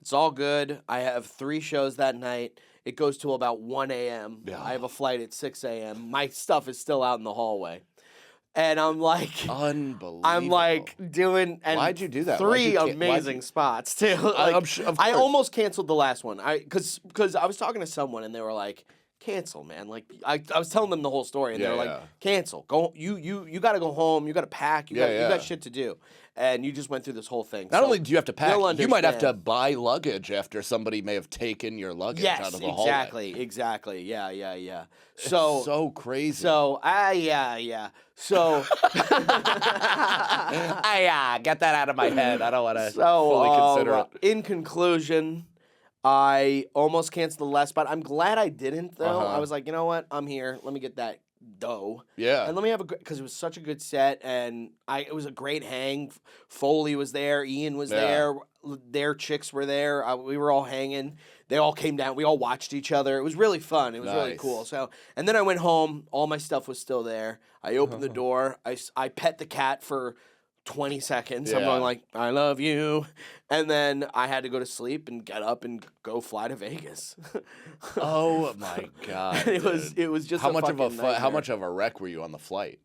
It's all good. I have 3 shows that night. It goes till about 1 a.m. Yeah. I have a flight at 6 a.m. My stuff is still out in the hallway. And I'm like, Unbelievable. I'm like doing. And Why'd you do that? 3 why'd amazing you- spots too. Like, I'm sure- of I course. almost canceled the last one. Because I was talking to someone and they were like, cancel, man. Like I was telling them the whole story and they Yeah, were like, yeah. cancel. Go. You got to go home. You got to pack. You Yeah, got yeah. shit to do. And you just went through this whole thing. Not So only do you have to pack, they'll you might have to understand. buy luggage after somebody may have taken your luggage out Yes, of the hallway. exactly. Yeah. It's So so crazy. So yeah. So Get that out of my head. I don't want to so fully consider it. in conclusion, I almost canceled the last spot. I'm glad I didn't though. Uh-huh. I was like, you know what? I'm here. Let me get that dough. Yeah. And let me have because it was such a good set, and it was a great hang. Foley was there, Ian was Yeah. there, their chicks were there. We were all hanging. They all came down. We all watched each other. It was really fun. It was really Nice. cool. So, and then I went home. All my stuff was still there. I opened the door. I pet the cat for 20 seconds. I'm Yeah. going like, I love you. And then I had to go to sleep and get up and go fly to Vegas. Oh my god. it was dude. just how a much of fucking how nightmare. much of a wreck were you on the flight?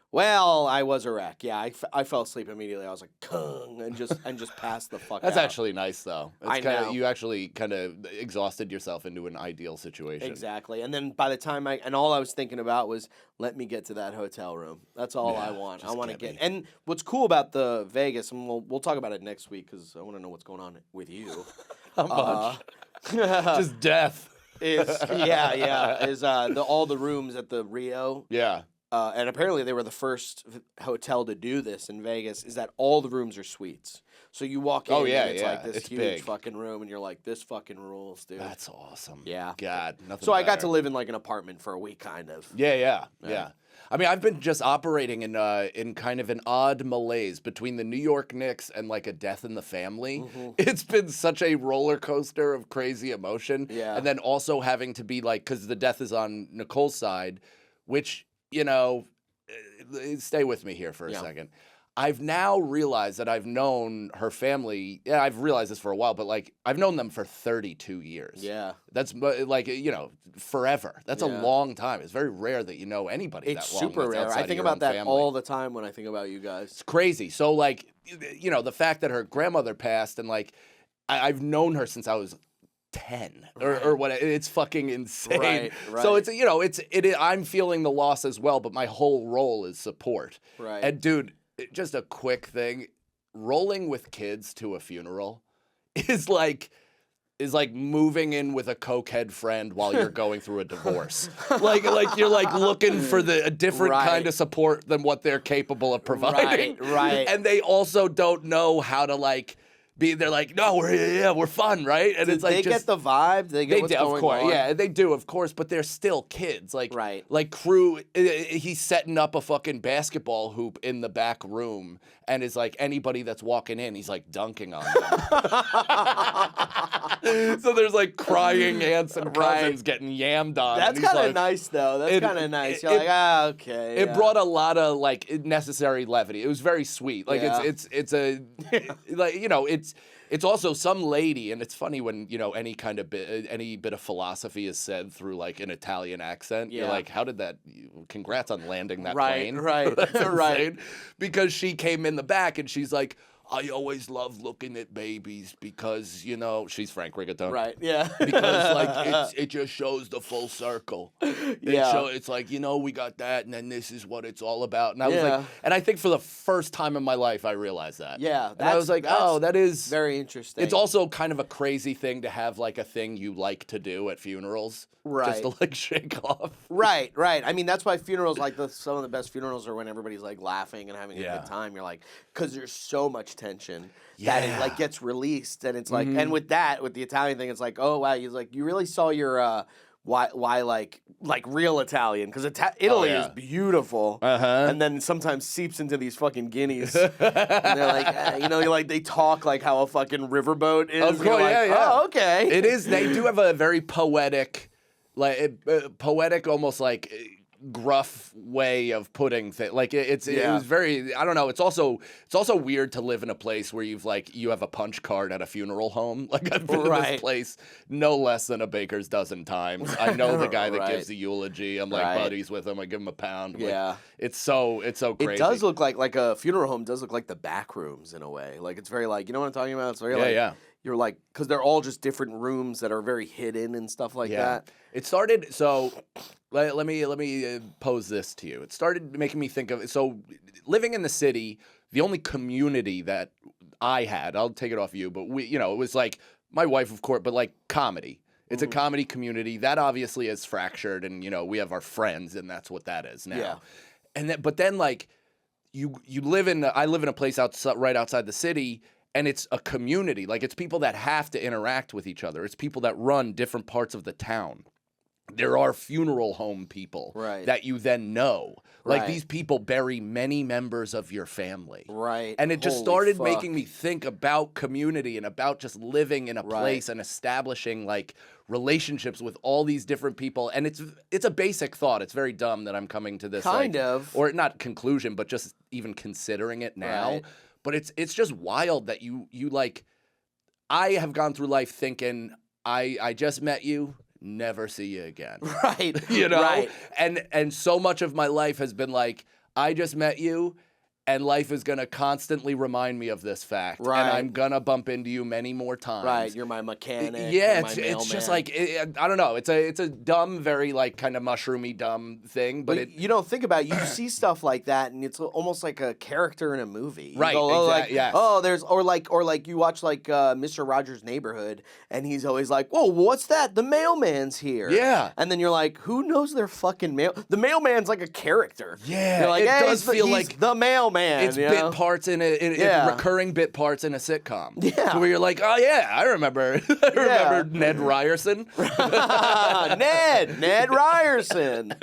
Well, I was a wreck. Yeah, I fell asleep immediately. I was like, "Kung," and just passed the fuck That's out. actually nice though. It's I know. You actually kind of exhausted yourself into an ideal situation. Exactly. And then by the time all I was thinking about was, let me get to that hotel room. That's all I Yeah, want. I just want to get get. me. And what's cool about the Vegas, and we'll talk about it next week because I want to know what's going on with you. How much? Just death. is all the rooms at the Rio. Yeah. And apparently they were the first hotel to do this in Vegas, is that all the rooms are suites. So you walk in Oh, yeah, and it's yeah, like this it's huge big. fucking room and you're like, this fucking rules, dude. That's awesome. Yeah. God, nothing. So I got to better. live in like an apartment for a week, kind of. Yeah. Yeah. I mean, I've been just operating in kind of an odd malaise between the New York Knicks and like a death in the family. Mm-hmm. It's been such a roller coaster of crazy emotion. Yeah. And then also having to be like, because the death is on Nicole's side, which, stay with me here for a Yeah. second. I've now realized that I've known her family. Yeah, I've realized this for a while, but like I've known them for 32 years. Yeah. That's like, forever. That's a Yeah. long time. It's very rare that you know anybody It's that long. super that's rare. outside I of think your about own that family. all the time when I think about you guys. It's crazy. So like, the fact that her grandmother passed and like I've known her since I was 10 or what. It's fucking insane. Right, So right. I'm feeling the loss as well, but my whole role is support. Right. And dude, just a quick thing, rolling with kids to a funeral is like moving in with a cokehead friend while you're going through a divorce. like you're like looking for a different Right. kind of support than what they're capable of providing. Right. And they also don't know how to like they're like, no, we're fun, right? And Did it's like they get the vibe? They get what's of going course, on? yeah, they do, of course, but they're still kids. Like, Right. like Crew, he's setting up a fucking basketball hoop in the back room, and is like anybody that's walking in, he's like dunking on them. So there's like crying aunts and cousins getting yammed on. That's and he's kind of like- nice, though. That's It- kind of nice. You're it- like, okay. It yeah. brought a lot of like necessary levity. It was very sweet. Like Yeah. it's a like it's also some lady, and it's funny when any kind of any bit of philosophy is said through like an Italian accent. You're Yeah. like, how did that? Congrats on landing that Right, plane. right, That's right. insane. Because she came in the back and she's like, I always love looking at babies because she's Frank Rigatone. Right, yeah. Because like it just shows the full circle. Yeah. It's like, we got that, and then this is what it's all about. And I was Yeah. like, and I think for the first time in my life I realized that. Yeah, And I was like, that's oh, that is very interesting. It's also kind of a crazy thing to have like a thing you like to do at funerals. Just to Right. like shake off. Right, right. I mean, that's why funerals, like some of the best funerals are when everybody's like laughing and having a Yeah. good time. You're like, because there's so much tension that it like Yeah. gets released, and it's like, and with the Italian thing, it's like, oh wow, you really saw your why like real Italian, because Italy yeah. is beautiful, and then sometimes seeps into these fucking guineas, and they're like, they talk like how a fucking riverboat is. Of and you're course, like, yeah. Oh, okay. It is. They do have a very poetic, poetic, almost like gruff way of putting things. Like it was very. I don't know. It's also weird to live in a place where you have a punch card at a funeral home. Like I've been to Right. this place no less than a baker's dozen times. I know the guy that Right. gives the eulogy. I'm like Right. buddies with him. I give him a pound. I'm like, Yeah. it's so crazy. It does look like a funeral home does look like the back rooms in a way. Like it's very like, you know what I'm talking about? It's very like, yeah. You're like, because they're all just different rooms that are very hidden and stuff like that. It started. So let me pose this to you. It started making me think of living in the city. The only community that I had, I'll take it off you, but it was like my wife, of course, but like comedy. It's a comedy community that obviously is fractured, and we have our friends, and that's what that is now. Yeah. And but then like I live in a place right outside the city. And it's a community. Like, it's people that have to interact with each other. It's people that run different parts of the town. There are funeral home people that you then know. Like, Right. these people bury many members of your family. Right. And it just Holy started fuck. making me think about community and about just living in a Right. place and establishing, like, relationships with all these different people. And it's a basic thought. It's very dumb that I'm coming to this. Kind like, of. Or not conclusion, but just even considering it now. Right. But it's just wild that you like. I have gone through life thinking I just met you, never see you again. Right. Right. And so much of my life has been like, I just met you, and life is gonna constantly remind me of this fact, Right. and I'm gonna bump into you many more times. Right. You're my mechanic. Yeah, you're my it's just mailman. like I don't know. It's a dumb, very like kind of mushroomy dumb thing, but you don't think about it. You see stuff like that, and it's almost like a character in a movie. You Right, go, oh, like, yes. oh, there's or like you watch like Mr. Rogers' Neighborhood, and he's always like, whoa, what's that? The mailman's here. Yeah. And then you're like, who knows their fucking mail? The mailman's like a character. Yeah, You're like, it hey, does feel he's like the mailman. it's you bit know? parts in Yeah. recurring bit parts in a sitcom. Yeah. So where you're like, oh yeah, I remember. I remember Ned Ryerson. Ned Ryerson.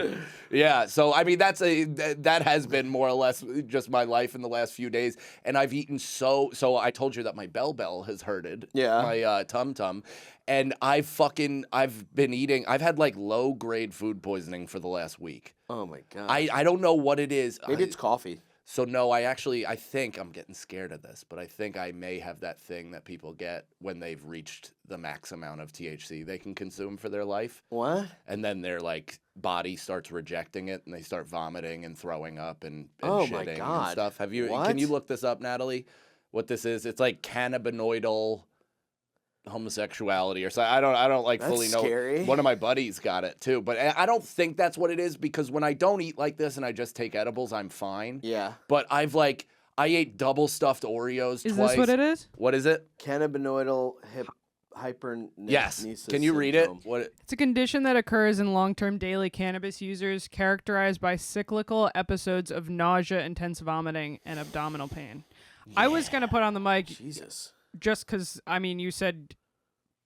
Yeah, so I mean that has been more or less just my life in the last few days, and I've eaten so I told you that my bell has hurted. Yeah. My tum, and I've been eating. I've had like low grade food poisoning for the last week. Oh my god. I don't know what it is. Maybe it's coffee. So no, I think I'm getting scared of this, but I think I may have that thing that people get when they've reached the max amount of THC they can consume for their life. What? And then their like body starts rejecting it and they start vomiting and throwing up and Oh my shitting God. and stuff. Can you What? look this up, Natalie? What this is? It's like cannabinoidal homosexuality or something. I don't like That's fully know. scary. One of my buddies got it too, but I don't think that's what it is because when I don't eat like this and I just take edibles, I'm fine. Yeah. But I ate double stuffed Oreos Is twice. this what it is? What is it? Cannabinoidal Yes. hyperkinesis Can you read it? syndrome. What? It's a condition that occurs in long-term daily cannabis users characterized by cyclical episodes of nausea, intense vomiting, and abdominal pain. I was going to put on the mic Jesus. just because, I mean, you said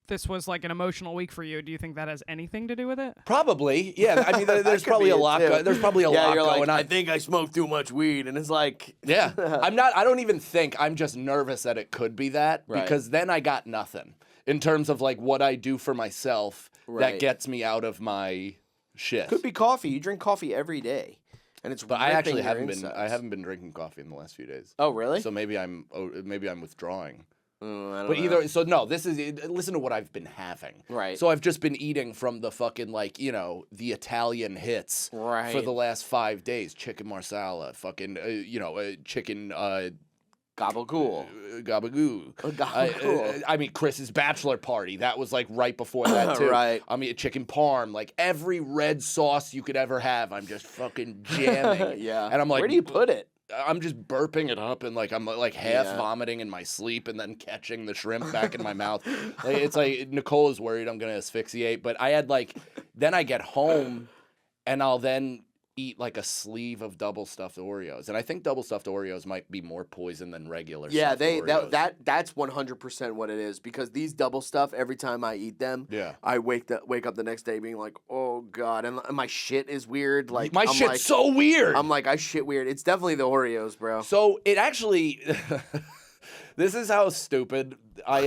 this was like an emotional week for you. Do you think that has anything to do with it? Probably. Yeah. I mean, there's That could probably be a it, lot. too. There's probably a Yeah, lot you're going like, on. I think I smoked too much weed, and it's like, Yeah. I don't even think. I'm just nervous that it could be that Right. because then I got nothing in terms of like what I do for myself Right. that gets me out of my shit. could be coffee. You drink coffee every day, and it's. But I ripping actually your haven't been. insides. I haven't been drinking coffee in the last few days. Oh really? So maybe I'm withdrawing. I don't But know. no, this is listen to what I've been having. Right. So I've just been eating from the fucking like, the Italian hits for Right. the last 5 days. Chicken marsala, fucking chicken Gabagool. gabagoo. Gabagool. I mean Chris's bachelor party. That was like right before that too. Right. I mean chicken parm, like every red sauce you could ever have. I'm just fucking jamming. Yeah. And I'm like, where do you put it? I'm just burping it up and like I'm like half Yeah. vomiting in my sleep and then catching the shrimp back in my mouth. Like, it's like Nicole is worried I'm gonna asphyxiate, but I had like then I get home and I'll then eat like a sleeve of double stuffed Oreos, and I think double stuffed Oreos might be more poison than regular. Yeah, stuffed they Oreos. that's 100% what it is because these double stuff every time I eat them, Yeah. I wake up the next day being like, oh god, and my shit is weird. Like my I'm shit's like, so weird. I'm like I shit weird. It's definitely the Oreos, bro. So it actually, this is how stupid I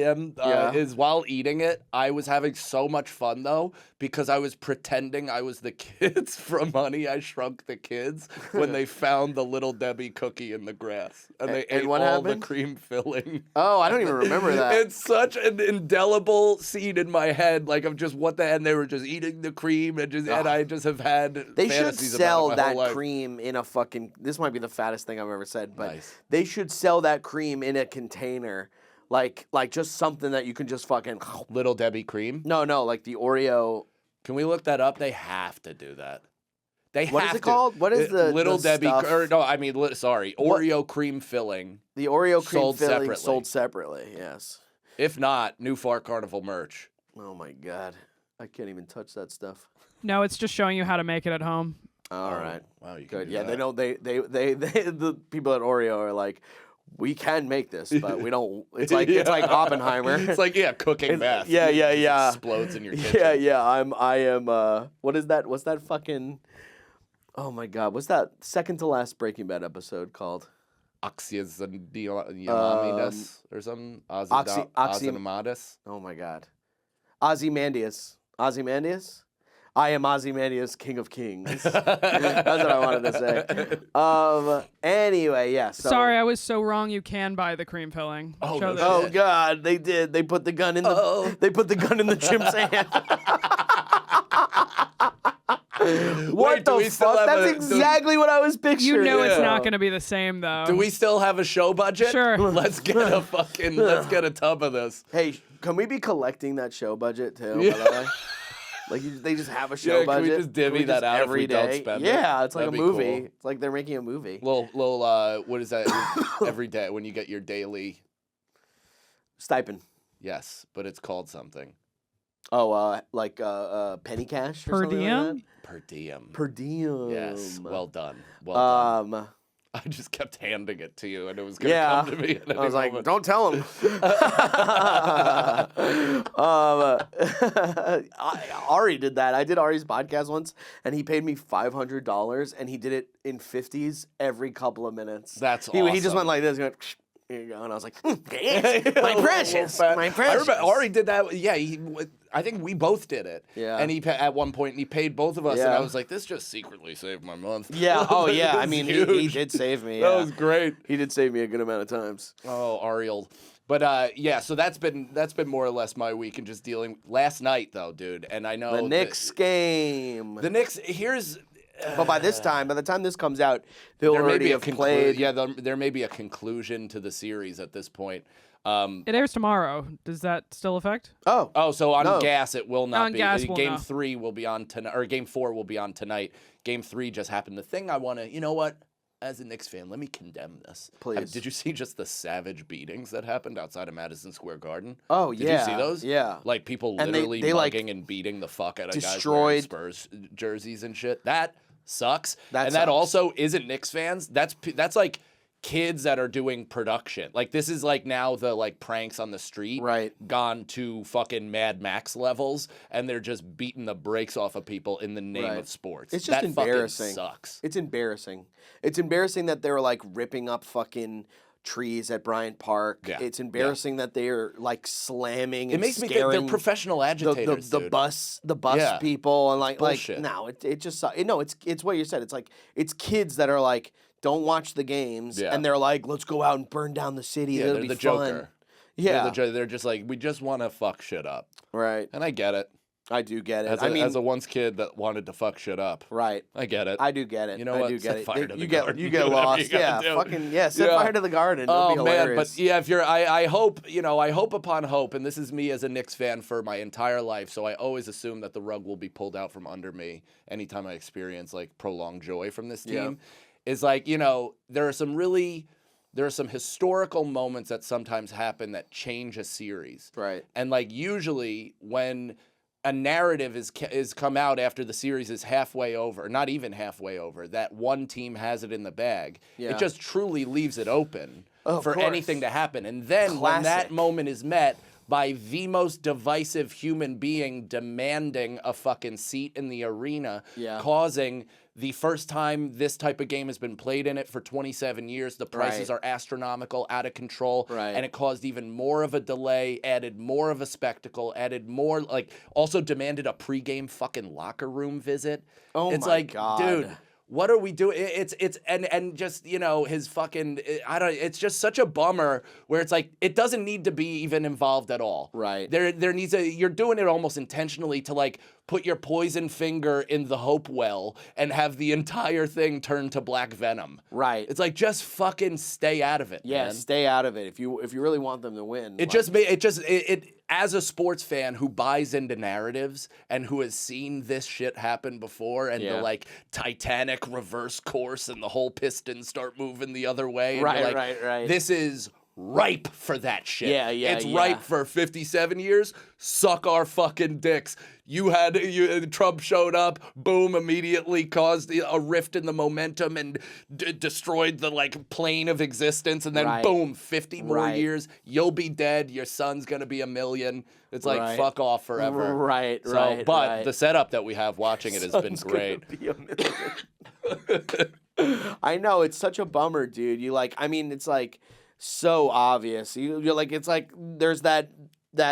am. Yeah. Is while eating it, I was having so much fun though because I was pretending I was the kids from Honey I Shrunk the Kids when they found the Little Debbie cookie in the grass and they And ate what all happened? the cream filling. Oh, I don't even remember that. It's such an indelible scene in my head. Like I'm just and they were just eating the cream and I just have had. They should fantasies about it sell my that whole life. cream in a fucking. This might be the fattest thing I've ever said, but Nice. they should sell that cream in a container, like just something that you can just fucking. Little Debbie cream. No, like the Oreo. Can we look that up? They have to do that. They What is have it to. called? What is the Little the Debbie? stuff? Or no, I mean, sorry, What? Oreo cream filling. The Oreo cream Sold filling separately. sold separately. Yes. If not, new Fart Carnival merch. Oh my god, I can't even touch that stuff. No, it's just showing you how to make it at home. All right, Wow, you can good. do Yeah, that. they know they the people at Oreo are like, we can make this, but we don't. It's like Oppenheimer. It's like cooking meth. yeah, It just yeah. explodes in your kitchen. Yeah. I am. What is that? What's that fucking? Oh my god, what's that second to last Breaking Bad episode called? Oxyazonides or something. Ozymandias. Oh my god, Ozymandias. Ozymandias. I am Ozymandias, King of Kings. That's what I wanted to say. Anyway, yeah. So, Sorry, I was so wrong. You can buy the cream filling. Oh, Show no this. Oh god, they did. They put the gun in the. Uh-oh. They put the gun in the chimp's hand. What Wait, do the we still fuck? have That's a- do- exactly what I was picturing. You know it's Yeah. not going to be the same though. Do we still have a show budget? Sure. Let's get a tub of this. Hey, can we be collecting that show budget too? By the way? Like they just have a show Yeah, can we budget. just divvy we that out if every we don't day? spend it? Yeah, it's like That'd a be movie. cool. It's like they're making a movie. Little what is that? Every day when you get your daily. Stipend. Yes, but it's called something. Oh, like penny cash or Per something diem? Like Per diem. that? Per diem. Yes, well done. Well done. Um, I just kept handing it to you, and it was gonna yeah. come to me. At any I was like, moment. don't tell him. Ari did that. I did Ari's podcast once, and he paid me $500, and he did it in 50s every couple of minutes. That's He just awesome. went like this. He went, here you go. And I was like, yes, my precious, my I precious. remember Ari did that. Yeah, I think we both did it. Yeah. And at one point, and he paid both of us, and Yeah. I was like, this just secretly saved my month. Yeah. Oh, It yeah. I was mean, he huge. did save me. That Yeah. was great. He did save me a good amount of times. Oh, Ariel. But yeah, so that's been more or less my week, and just dealing. Last night though, dude, and I know The Knicks game. The Knicks. Here's. But by the time this comes out, they'll There may already be a have played. Yeah, there may be a conclusion to the series at this point. It airs tomorrow. Does that still affect? Oh, So on No. gas, it will not On be. gas, we'll Game know. 3 will be on tonight, or Game 4 will be on tonight. Game 3 just happened. The thing I want to, you know what? As a Knicks fan, let me condemn this. Please. Did you see just the savage beatings that happened outside of Madison Square Garden? Oh, Did yeah. you see those? Yeah. Like people And literally they, like, mugging and beating the fuck out of guys wearing destroyed- Spurs jerseys and shit. That sucks. That and that sucks. also isn't Knicks fans. That's like kids that are doing production. Like this is like now the like pranks on the street Right. gone to fucking Mad Max levels, and they're just beating the brakes off of people in the name Right. of sports. It's just that embarrassing. Fucking sucks. It's embarrassing. It's embarrassing that they're like ripping up fucking trees at Bryant Park. Yeah. It's embarrassing that they're like slamming It and makes me think scaring they're professional agitators. the dude. bus Yeah. people and like bullshit. no, it just no, it's what you said. It's like it's kids that are like don't watch the games Yeah. and they're like let's go out and burn down the city. Yeah, It'll they're be the fun. Joker. Yeah, They're just like, we just want to fuck shit up, right. and I get it. I do get it. As a once kid that wanted to fuck shit up, right. I get it. I do get it. You know I what? do Set get it. fire to the you get garden. you Do get whatever lost. you gotta Yeah, do. fucking yeah. Set Yeah. fire to the garden. That'd Oh be man, hilarious. but yeah, if you're, I hope I hope upon hope, and this is me as a Knicks fan for my entire life, so I always assume that the rug will be pulled out from under me anytime I experience like prolonged joy from this team. Is like, there are some historical moments that sometimes happen that change a series. Right. And like usually when a narrative is come out after the series is halfway over, not even halfway over, that one team has it in the bag. Yeah. It just truly leaves it open Of for course. anything to happen. And then when that Classic. moment is met by the most divisive human being demanding a fucking seat in the arena, Yeah. causing the first time this type of game has been played in it for 27 years, the prices Right. are astronomical, out of control, Right. and it caused even more of a delay, added more of a spectacle, added more, like, also demanded a pregame fucking locker room visit. Oh It's my like, God. dude, what are we doing? It's and just, his fucking, it's just such a bummer where it's like, it doesn't need to be even involved at all. Right. There needs you're doing it almost intentionally to like put your poison finger in the hope well and have the entire thing turn to black venom. Right. It's like, just fucking stay out of it, Yeah, man. stay out of it if you really want them to win. It just made it as a sports fan who buys into narratives and who has seen this shit happen before, and Yeah. the like Titanic reverse course and the whole Pistons start moving the other way. And Right, you're like, right. This is ripe for that shit. Yeah, It's yeah. ripe for 57 years. Suck our fucking dicks. Trump showed up, boom, immediately caused a rift in the momentum and destroyed the like plane of existence, and then Right. boom, 50 more Right. years, you'll be dead. Your son's gonna be a million. It's like, Right. fuck off forever. Right, So, right, but right. the setup that we have watching it has been Son's gonna great. be a million. I know, it's such a bummer, dude. It's like so obvious. You're like, it's like there's that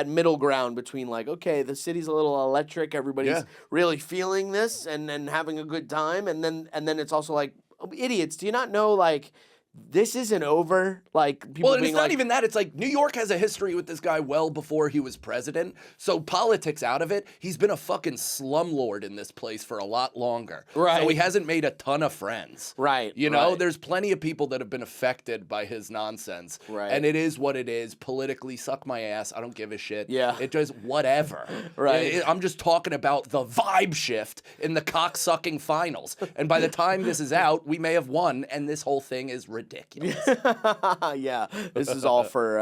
middle ground between like, okay, the city's a little electric, everybody's Yeah. really feeling this and having a good time, and then it's also like, idiots, do you not know like this isn't over? Like people Well, and being it's not like, even that. It's like New York has a history with this guy well before he was president. So politics out of it, he's been a fucking slumlord in this place for a lot longer. Right. So he hasn't made a ton of friends. Right, You know, right. there's plenty of people that have been affected by his nonsense. Right. And it is what it is. Politically, suck my ass. I don't give a shit. Yeah. It just whatever. Right. I'm just talking about the vibe shift in the cocksucking finals. And by the time this is out, we may have won, and this whole thing is ridiculous. yeah, this is all for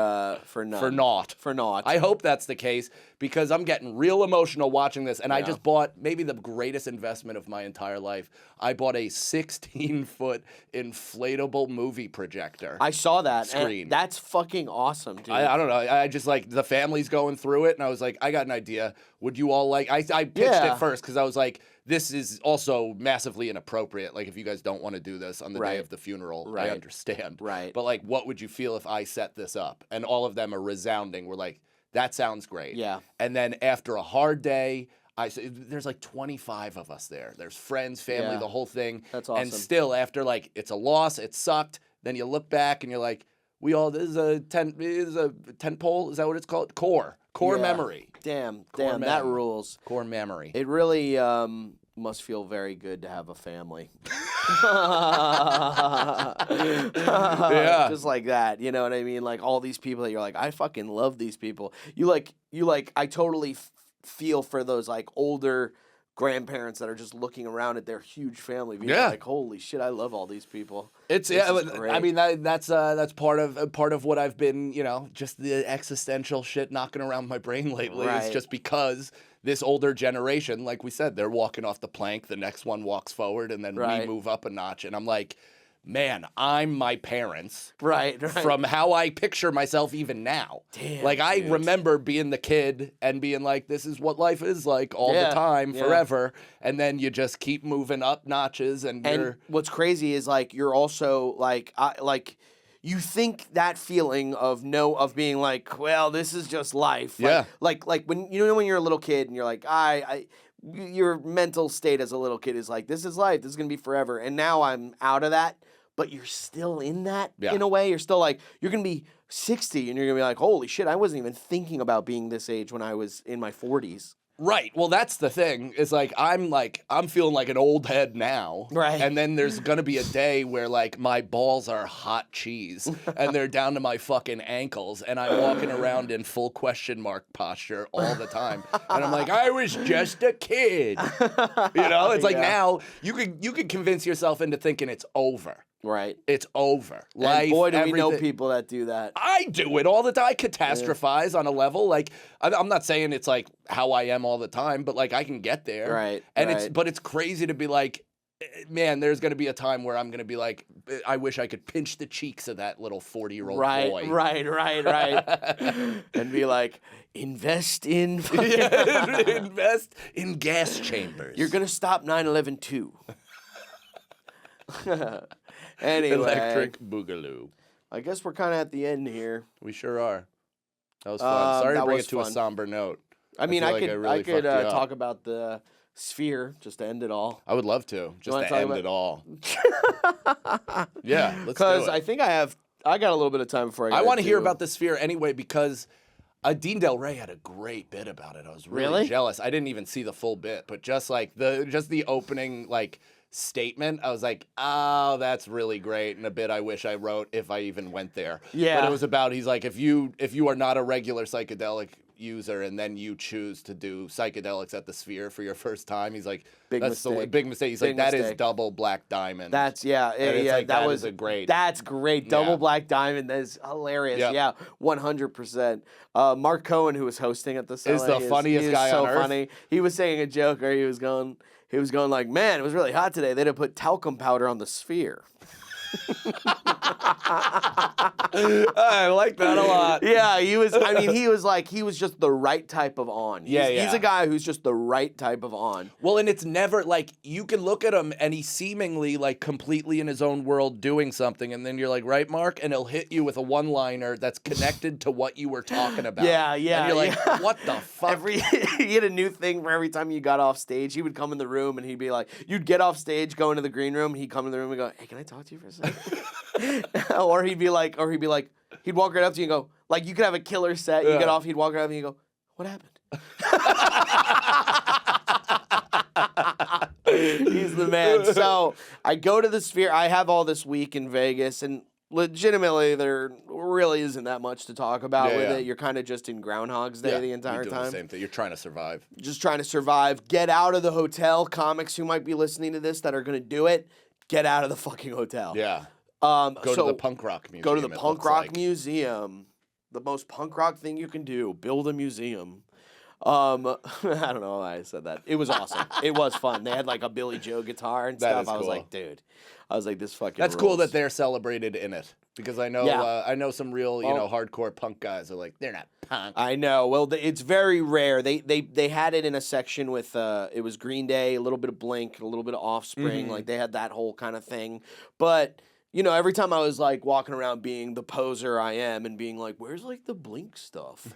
none. For naught. For naught. I hope that's the case, because I'm getting real emotional watching this. And I Yeah. just bought maybe the greatest investment of my entire life. I bought a 16-foot inflatable movie projector. I saw that. Screen. And that's fucking awesome, dude. I don't know. I just like the family's going through it, and I was like, I got an idea. Would you all like? I pitched Yeah. it first because I was like, this is also massively inappropriate. Like, if you guys don't want to do this on the day Right. of the funeral, I Right. understand. Right. But like, what would you feel if I set this up? And all of them are resounding. We're like, That sounds great. Yeah. And then after a hard day, there's like 25 of us there. There's friends, family, Yeah. the whole thing. That's awesome. And still, after like it's a loss, it sucked. Then you look back and you're like, this is a tent pole. Is that what it's called? Core Yeah. memory. Damn, Core that mem. rules. Core memory. It really must feel very good to have a family. Yeah. Just like that, you know what I mean? Like all these people that you're like, I fucking love these people. You like, I totally feel for those like older grandparents that are just looking around at their huge family, being Yeah. like, holy shit, I love all these people. It's This is I great. mean that's part of what I've been, just the existential shit knocking around my brain lately is Right. just because this older generation, like we said, they're walking off the plank, the next one walks forward, and then Right. we move up a notch, and I'm like, man, I'm my parents. Right. From how I picture myself even now. Damn, like I dude. remember being the kid and being like, this is what life is like all Yeah, the time, yeah. forever. And then you just keep moving up notches and And you're what's crazy is like you're also like you think that feeling of being like, well, this is just life. Yeah. Like when when you're a little kid and you're like, your mental state as a little kid is like, this is life. This is gonna be forever. And now I'm out of that, but you're still in that Yeah. in a way. You're still like, you're gonna be 60 and you're gonna be like, holy shit, I wasn't even thinking about being this age when I was in my 40s. Right. Well, that's the thing. Is like I'm feeling like an old head now. Right. And then there's gonna be a day where like my balls are hot cheese and they're down to my fucking ankles and I'm walking around in full question mark posture all the time. And I'm like, I was just a kid. It's like Yeah. now you could convince yourself into thinking it's over. Right. It's over. Life. And boy, do we know everything. people that do that. I do it all the time. I catastrophize on a level. Like, I'm not saying it's like how I am all the time, but like I can get there. Right, And right. but it's crazy to be like, man, there's going to be a time where I'm going to be like, I wish I could pinch the cheeks of that little 40-year-old Right, boy. right. And be like, invest in. Yeah, invest in gas chambers. You're gonna stop 9/11 too. Anyway, Electric Boogaloo. I guess we're kind of at the end here. We sure are. That was fun. Sorry to that bring was it to a fun. somber note. I mean, feel I like could really fucked you up. talk about the sphere just to end it all. I would love to, just wanna to talk end about- it all. Yeah, let's do Because it. I think I got a little bit of time before I want to hear do- about the sphere anyway because Dean Del Rey had a great bit about it. I was really Really? jealous. I didn't even see the full bit, but just like the opening statement, I was like, oh, that's really great, and a bit I wish I wrote if I even went there. Yeah. But it was about, he's like, if you are not a regular psychedelic user and then you choose to do psychedelics at the Sphere for your first time, he's like, Big that's the mistake. big mistake. He's Big like, that is mistake. double black diamond. That's And it's yeah. like, that that was is a great. That's great. Double Yeah. Black Diamond. That is hilarious. Yep. Yeah, 100%. Mark Cohen, who was hosting at the Is the funniest he is guy so on earth. funny. He was saying a joke, or he was going like, man, it was really hot today. They didn't put talcum powder on the Sphere. I like that a lot. Yeah, he was just the right type of on. He's Yeah. a guy who's just the right type of on. Well, and it's never like you can look at him and he's seemingly like completely in his own world doing something, and then you're like, right, Mark, and he'll hit you with a one-liner that's connected to what you were talking about. Yeah, And you're like, what the fuck? He had a new thing for every time you got off stage. He would come in the room and he'd be like, you'd get off stage, go into the green room, he'd come in the room and go, hey, can I talk to you for a second? or he'd be like, he'd walk right up to you and go, like, you could have a killer set, you Yeah. get off, he'd walk right up and you go, what happened? He's the man. So I go to the Sphere. I have all this week in Vegas, and legitimately there really isn't that much to talk about Yeah, with yeah. it. You're kind of just in Groundhog's Day the entire you're doing time. the same thing. You're trying to survive. Just trying to survive. Get out of the hotel. Comics who might be listening to this that are going to do it, get out of the fucking hotel. Yeah. Go Go to the punk rock museum. Go to the it punk looks rock like. museum. The most punk rock thing you can do. Build a museum. I don't know why I said that. It was awesome. It was fun. They had like a Billy Joe guitar and That stuff. is I was cool. like, dude. I was like, this fucking That's cool rules. that they're celebrated in it because I know Yeah. I know some real Well- hardcore punk guys are like they're not punk. I know. Well, it's very rare. They had it in a section with it was Green Day, a little bit of Blink, a little bit of Offspring. Mm-hmm. Like they had that whole kind of thing. But every time I was like walking around being the poser I am and being like, where's like the Blink stuff?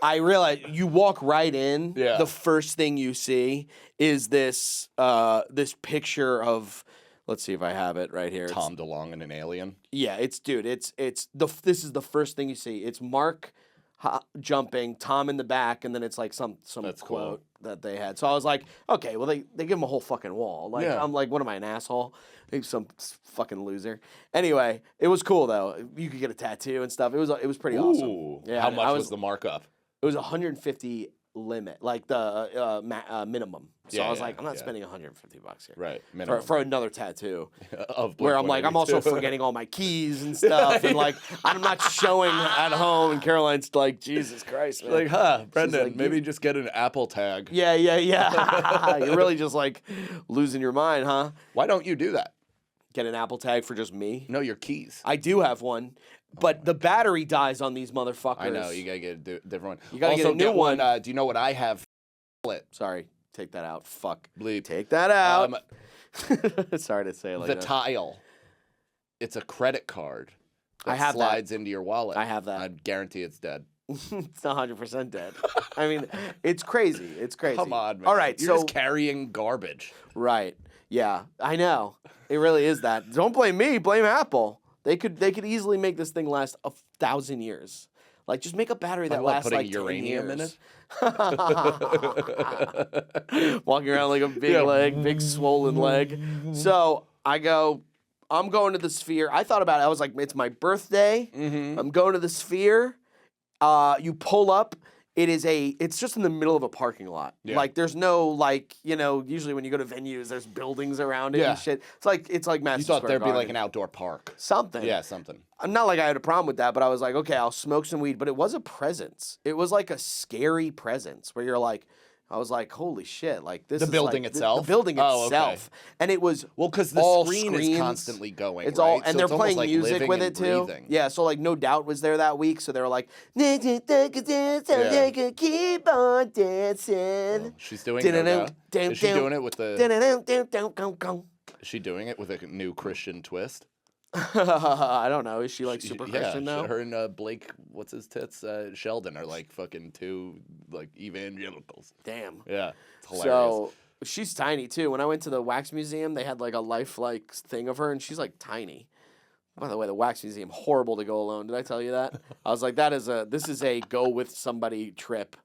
I realize you walk right in. Yeah. The first thing you see is this this picture of. Let's see if I have it right here. It's- Tom DeLonge and an alien. yeah, it's this is the first thing you see. It's Mark jumping, Tom in the back, and then it's like some That's quote cool. that they had. So I was like, okay, well they give him a whole fucking wall. Like Yeah. I'm like, what am I, an asshole? Maybe some fucking loser. Anyway, it was cool though. You could get a tattoo and stuff. It was pretty awesome. Ooh. Yeah, How and much I was the markup? It was 150 limit, like the minimum. So Yeah, I was yeah, like, I'm not yeah. spending 150 bucks here. Right. For, Minimum. for another tattoo, Of where I'm like, I'm also Blink-182. forgetting all my keys and stuff, and like I'm not showing at home. And Caroline's like, Jesus Christ, man. Like, Brendan, like, maybe you- just get an Apple tag. yeah. You're really just like losing your mind, huh? Why don't you do that? Get an Apple tag for just me. No, your keys. I do have one, but the battery dies on these motherfuckers. I know, you gotta get a different one. You gotta get Also, a new one. Do you know what I have? Sorry, take that out. Fuck. Bleep. Take that out. Um, Sorry to say it like the that. tile. It's a credit card that I have that. slides into your wallet. I have that. I guarantee it's dead. It's 100% dead. I mean, it's crazy. It's crazy. Come on, man. All right, You're so just carrying garbage. right, yeah, I know. It really is that. Don't blame me. Blame Apple. They could easily make this thing last 1,000 years. Like, just make a battery that By what, lasts putting like 10 uranium in years. Walking around like a big Yeah. leg, big swollen leg. So I go, I'm going to the Sphere. I thought about it. I was like, it's my birthday. Mm-hmm. I'm going to the Sphere. You pull up. It's just in the middle of a parking lot. Yeah. Like there's no usually when you go to venues, there's buildings around it Yeah. and shit. It's like Madison You thought Square there'd be like Garden. an outdoor park. Something. Yeah, something. I'm not like I had a problem with that, but I was like, okay, I'll smoke some weed. But it was a presence. It was like a scary presence where you're like, I was like, holy shit, like this The is building like, itself? The building Oh, okay. itself. And it was Well, because the all screen screens. is constantly going. It's right? all, and So they're it's almost playing like music living with and it too. breathing. Yeah, so like No Doubt was there that week, so they were like, keep on dancing. She's doing it. No doubt. Is she doing it with the? the? Is she doing it with a new Christian twist? I don't know. Is she like super Yeah, Christian now? her and Blake, what's his tits? Sheldon are like fucking two like evangelicals. Damn. Yeah, it's hilarious. So she's tiny too. When I went to the wax museum, they had like a lifelike thing of her, and she's like tiny. By the way, the wax museum, horrible to go alone. Did I tell you that? I was like, this is a go with somebody trip.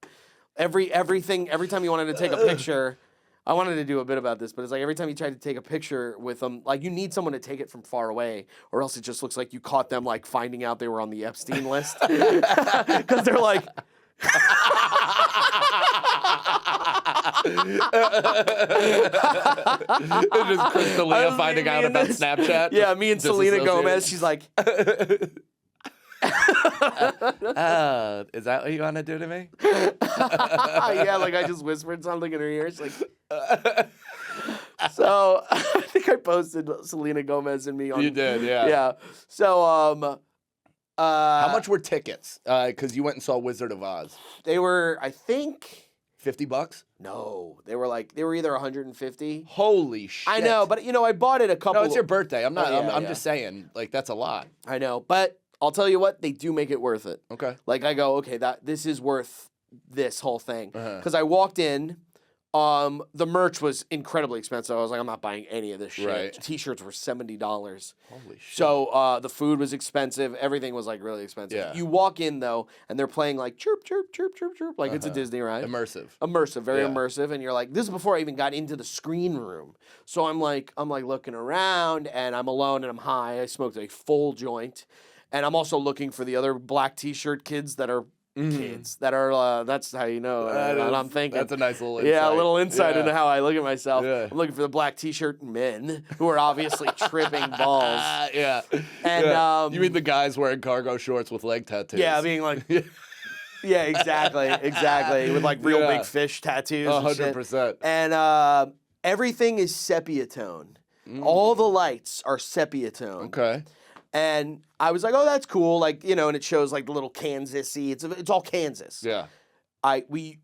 Every time you wanted to take a picture, I wanted to do a bit about this, but it's like every time you tried to take a picture with them, like you need someone to take it from far away, or else it just looks like you caught them like finding out they were on the Epstein list. Because they're like. Just Crystalia finding out about Snapchat. Yeah, me and Selena Gomez. She's like, Is that what you want to do to me? yeah, like I just whispered something in her ear. She's like, so I think I posted Selena Gomez and me on. You did, yeah. Yeah. So How much were tickets? Because you went and saw Wizard of Oz. they were? I think $50? no, they were either 150. Holy shit! I know, but I bought it a couple. no, it's your birthday. I'm not. Oh, yeah, I'm yeah. just saying. Like that's a lot. I know, but I'll tell you what, they do make it worth it. Okay. Like I go, okay, this is worth this whole thing. Uh-huh. Because I walked in, the merch was incredibly expensive. I was like, I'm not buying any of this shit. Right. T-shirts were $70. Holy shit. So the food was expensive. Everything was like really expensive. Yeah. You walk in though, and they're playing like chirp, chirp, chirp, chirp, chirp, like it's a Uh-huh. Disney ride. Immersive. Immersive, very Yeah. immersive, and you're like, this is before I even got into the screen room. So I'm like looking around, and I'm alone, and I'm high. I smoked a full joint, and I'm also looking for the other black T-shirt kids that are kids that are. That's how you know. That and is- I'm thinking. That's a nice little insight. Yeah, a little insight Yeah. into how I look at myself. Yeah. I'm looking for the black T-shirt men who are obviously tripping balls. Yeah. And, Yeah. You mean the guys wearing cargo shorts with leg tattoos? Yeah, being like. Yeah, exactly, with like real Yeah. big fish tattoos. and shit. 100%. And everything is sepia tone. All the lights are sepia tone. Okay. And I was like, oh, that's cool. Like, and it shows like the little Kansas-y. It's all Kansas. Yeah.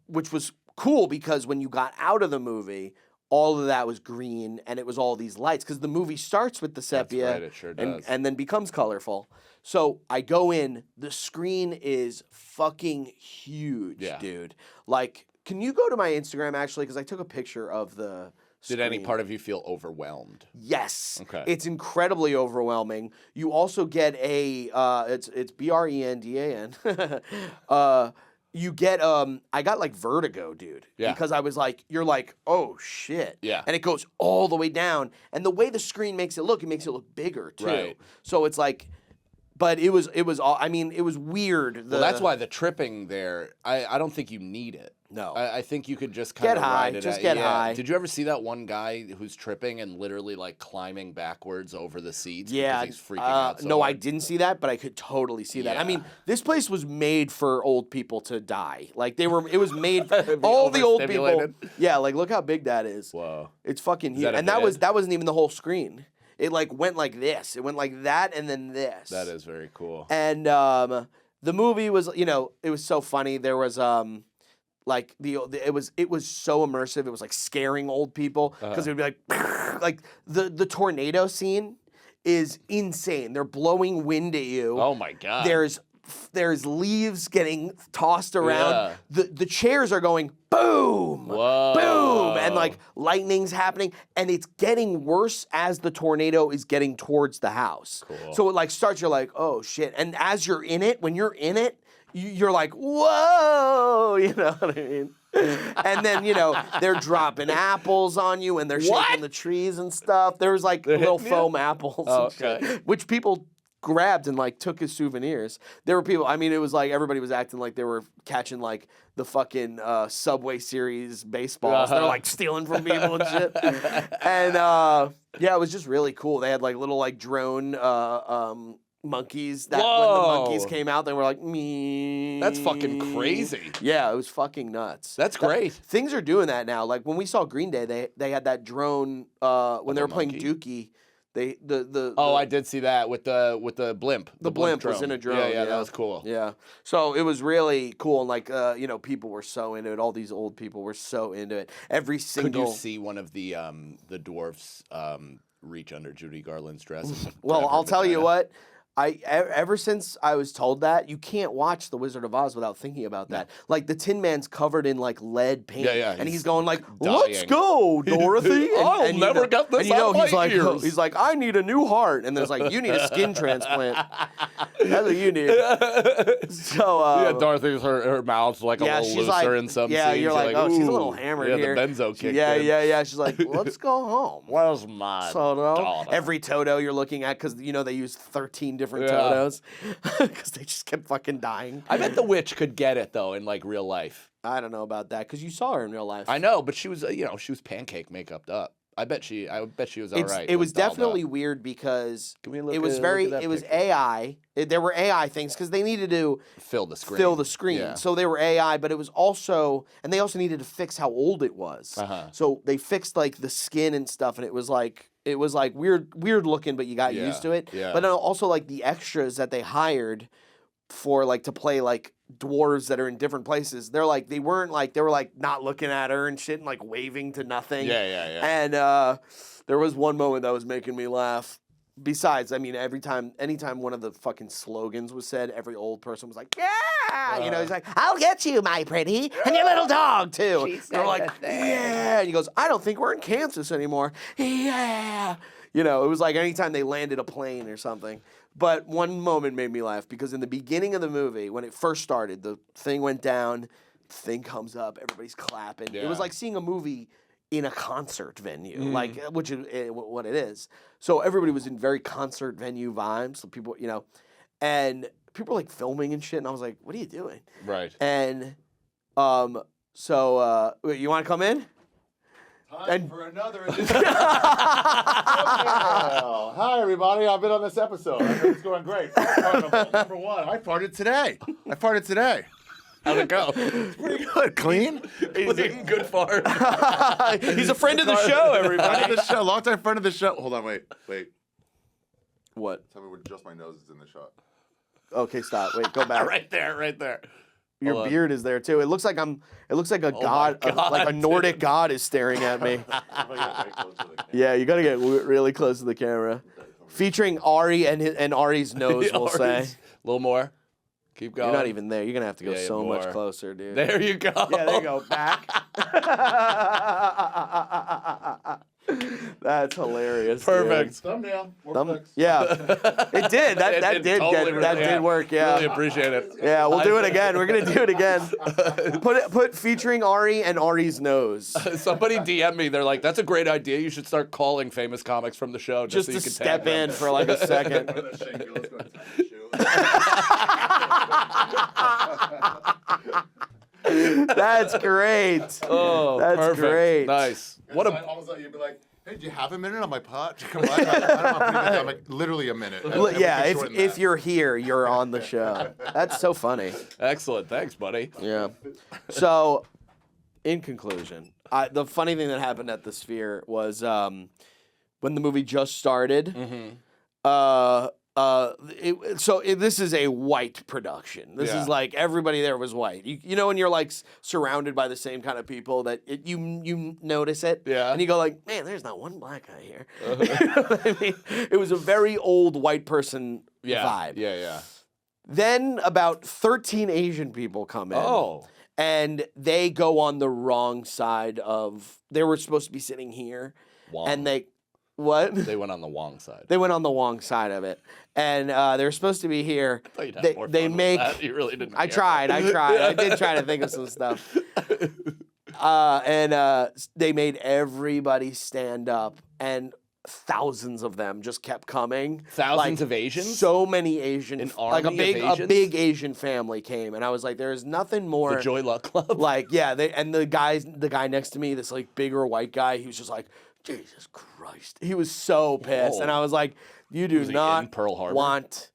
Which was cool because when you got out of the movie, all of that was green and it was all these lights because the movie starts with the sepia right, it sure and, does. and then becomes colorful. So I go in. The screen is fucking huge, Yeah. dude. Like, can you go to my Instagram actually? Because I took a picture of the. Did any screen. part of you feel overwhelmed? Yes. Okay. It's incredibly overwhelming. You also get a it's BRENDAN. You get I got like vertigo, dude. Yeah. Because I was like, you're like, oh shit. Yeah. And it goes all the way down. And the way the screen makes it look bigger too. Right. So it's like, but it was all, I mean, it was weird. Well, that's why the tripping there, I don't think you need it. No. I think you could just kind Get of high, ride it just out. get Yeah. high. Did you ever see that one guy who's tripping and literally like climbing backwards over the seats? Yeah, because he's freaking out. So no, I hard? didn't see that, but I could totally see that. I Yeah. mean, this place was made for old people to die. Like it was made for all the old people. overstimulated. Yeah, like look how big that is. Whoa. It's fucking huge. that a And that bed? wasn't even the whole screen. It like went like this. It went like that and then this. That is very cool. And the movie was, it was so funny. There was like it was so immersive. It was like scaring old people because it would be like the tornado scene is insane. They're blowing wind at you. Oh my God. There's leaves getting tossed around. Yeah. The chairs are going boom, Whoa. boom, and like lightning's happening, and it's getting worse as the tornado is getting towards the house. Cool. So it like starts. You're like, oh shit, and as you're in it, when you're in it, you're like, whoa, you know what I mean? And then they're dropping apples on you, and they're shaking the trees and stuff. There was like little foam apples, and shit, which people grabbed and like took as souvenirs. There were people, I mean, it was like everybody was acting like they were catching like the fucking Subway Series baseballs. They're like stealing from people and shit. And yeah, it was just really cool. They had like little like drone monkeys that when the Whoa. monkeys came out, they were like, me. That's fucking crazy. Yeah, it was fucking nuts. That's great. Things are doing that now. Like when we saw Green Day, they had that drone when they were playing monkey? Dookie. The I did see that with the blimp. The blimp was drone. in a drone. Yeah, that was cool. Yeah. So it was really cool. And like, people were so into it. All these old people were so into it. Every Could single. you see one of the dwarfs reach under Judy Garland's dress? and Well, grab her I'll tell you vagina? what. Ever since I was told that, you can't watch The Wizard of Oz without thinking about that. Like the Tin Man's covered in like lead paint, Yeah, and he's he's going like, "Let's dying. go, Dorothy." I'll never get this And out of my ears. he's like, "I need a new heart," and there's like, "You need a skin transplant." That's what you need. So Yeah, Dorothy's her mouth's like a little she's looser like, in some yeah, scenes. you're like, oh, she's a little "Ooh." hammered yeah, here. the benzo kicked Yeah, in. yeah. She's like, let's go home. Where's my Toto. daughter? Every Toto you're looking at, because they use 13 different Yeah. Totos, because they just kept fucking dying. I bet the witch could get it though in like real life. I don't know about that, because you saw her in real life. I know, but she was she was pancake makeuped up. I bet she was all right. It was like, dolled definitely up. weird because Can we look it was at- very, look at that it was picture? AI. There were AI things because they needed to fill the screen. fill the screen. Yeah. So they were AI, but it was also, and they also needed to fix how old it was. So they fixed like the skin and stuff, and it was like weird looking, but you got Yeah, used to it. yeah. But then also like the extras that they hired for like to play like dwarves that are in different places. They were like not looking at her and shit and like waving to nothing. Yeah. And there was one moment that was making me laugh. Besides, I mean, anytime one of the fucking slogans was said, every old person was like, yeah! He's like, I'll get you, my pretty, and your little dog, too. They're like, yeah! And he goes, I don't think we're in Kansas anymore. Yeah! It was like anytime they landed a plane or something. But one moment made me laugh, because in the beginning of the movie, when it first started, the thing went down, the thing comes up, everybody's clapping. It was Yeah. like seeing a movie in a concert venue, like which is what it is. So everybody was in very concert venue vibes. So people, and people were like filming and shit. And I was like, "What are you doing?" Right. And wait, you want to come in? Time for another edition. Hi, everybody. I've been on this episode. I heard it's going great. Fart Carnival, number one. I farted today. How'd it go? Pretty good. Clean. Was it good fart? He's a friend of the show, everybody. Friend of the show. Longtime friend of the show. Hold on. Wait. What? Tell me where just my nose is in the shot. Okay, stop. Wait, go back. right there. Your Hold on. beard is there too. It looks like a god, God, like a Nordic god is staring at me. If I get very close to the camera. Yeah, you gotta get really close to the camera. Featuring Ari and Ari's nose, we'll say. A little more. Keep going. You're not even there. You're going to have to go Yeah, so much more. closer, dude. There you go. Yeah, there you go. Back. That's hilarious. Perfect. Thumbnail. Yeah, it did. That It did totally get, that really- did work. Yeah. Really appreciate it. Yeah, we'll do it again. We're gonna do it again. Put featuring Ari and Ari's nose. Somebody DM me. They're like, "That's a great idea. You should start calling famous comics from the show Just so to you can step tag them." in for like a second. That's great. Oh, That's perfect. great. Nice. What a Almost like you'd be like, hey, do you have a minute on my pod? Come on. I don't know. I'm like, literally a minute. Yeah, if you're here, you're on the show. That's so funny. excellent. Thanks, buddy. Yeah. So, in conclusion, the funny thing that happened at the Sphere was when the movie just started. This is a white production. This Yeah. is like everybody there was white. You know when you're like surrounded by the same kind of people that you notice it. Yeah. And you go like, man, there's not one black guy here. You know what I mean? It was a very old white person vibe. Yeah. Then about 13 Asian people come in. Oh. And they go on the wrong side of. They were supposed to be sitting here, Wong. and what? They went on the Wong side. They went on the wrong side of it, and they were supposed to be here. I thought you'd have They, more they fun with make. that. You really didn't. I care. tried. I did try to think of some stuff. And they made everybody stand up, and thousands of them just kept coming. Thousands Like, of Asians? So many Asian. An like a army of big Asians? big Asian family came, and I was like, there is nothing more. The Joy Luck Club. Like, yeah, the guy next to me, this like bigger white guy, he was just like, Jesus Christ. He was so pissed. Whoa. And I was like, you do Was he not in Pearl Harbor? want.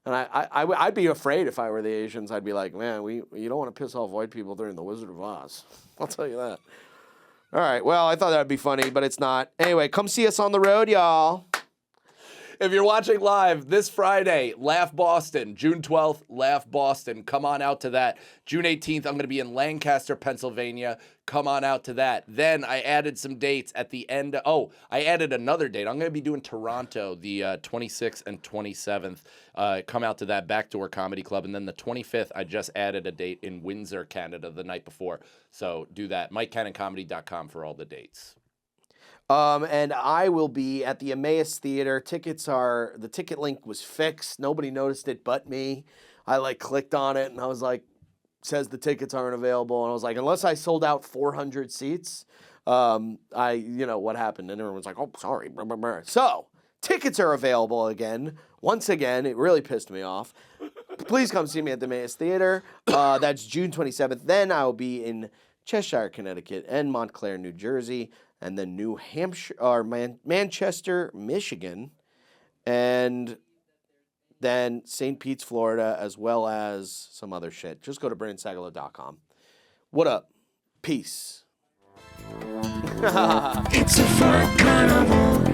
And I'd be afraid if I were the Asians. I'd be like, man, you don't want to piss off white people during the Wizard of Oz. I'll tell you that. All right. Well, I thought that would be funny, but it's not. Anyway, come see us on the road, y'all. If you're watching live this Friday, Laugh Boston, June 12th, Laugh Boston. Come on out to that. June 18th, I'm going to be in Lancaster, Pennsylvania. Come on out to that. Then I added some dates at the end. I added another date. I'm going to be doing Toronto the 26th and 27th. Come out to that Backdoor Comedy Club. And then the 25th, I just added a date in Windsor, Canada the night before. So do that. MikeCannonComedy.com for all the dates. And I will be at the Emmaus Theater. The ticket link was fixed. Nobody noticed it but me. I like clicked on it and I was like, says the tickets aren't available. And I was like, unless I sold out 400 seats, what happened? And everyone was like, oh, sorry. Blah, blah, blah. So tickets are available again. Once again, it really pissed me off. Please come see me at the Emmaus Theater. That's June 27th. Then I will be in Cheshire, Connecticut and Montclair, New Jersey. And then New Hampshire, or Manchester, Michigan, and then St. Pete's, Florida, as well as some other shit. Just go to BrandonSagalow.com. What up? Peace. It's a Fart Carnival.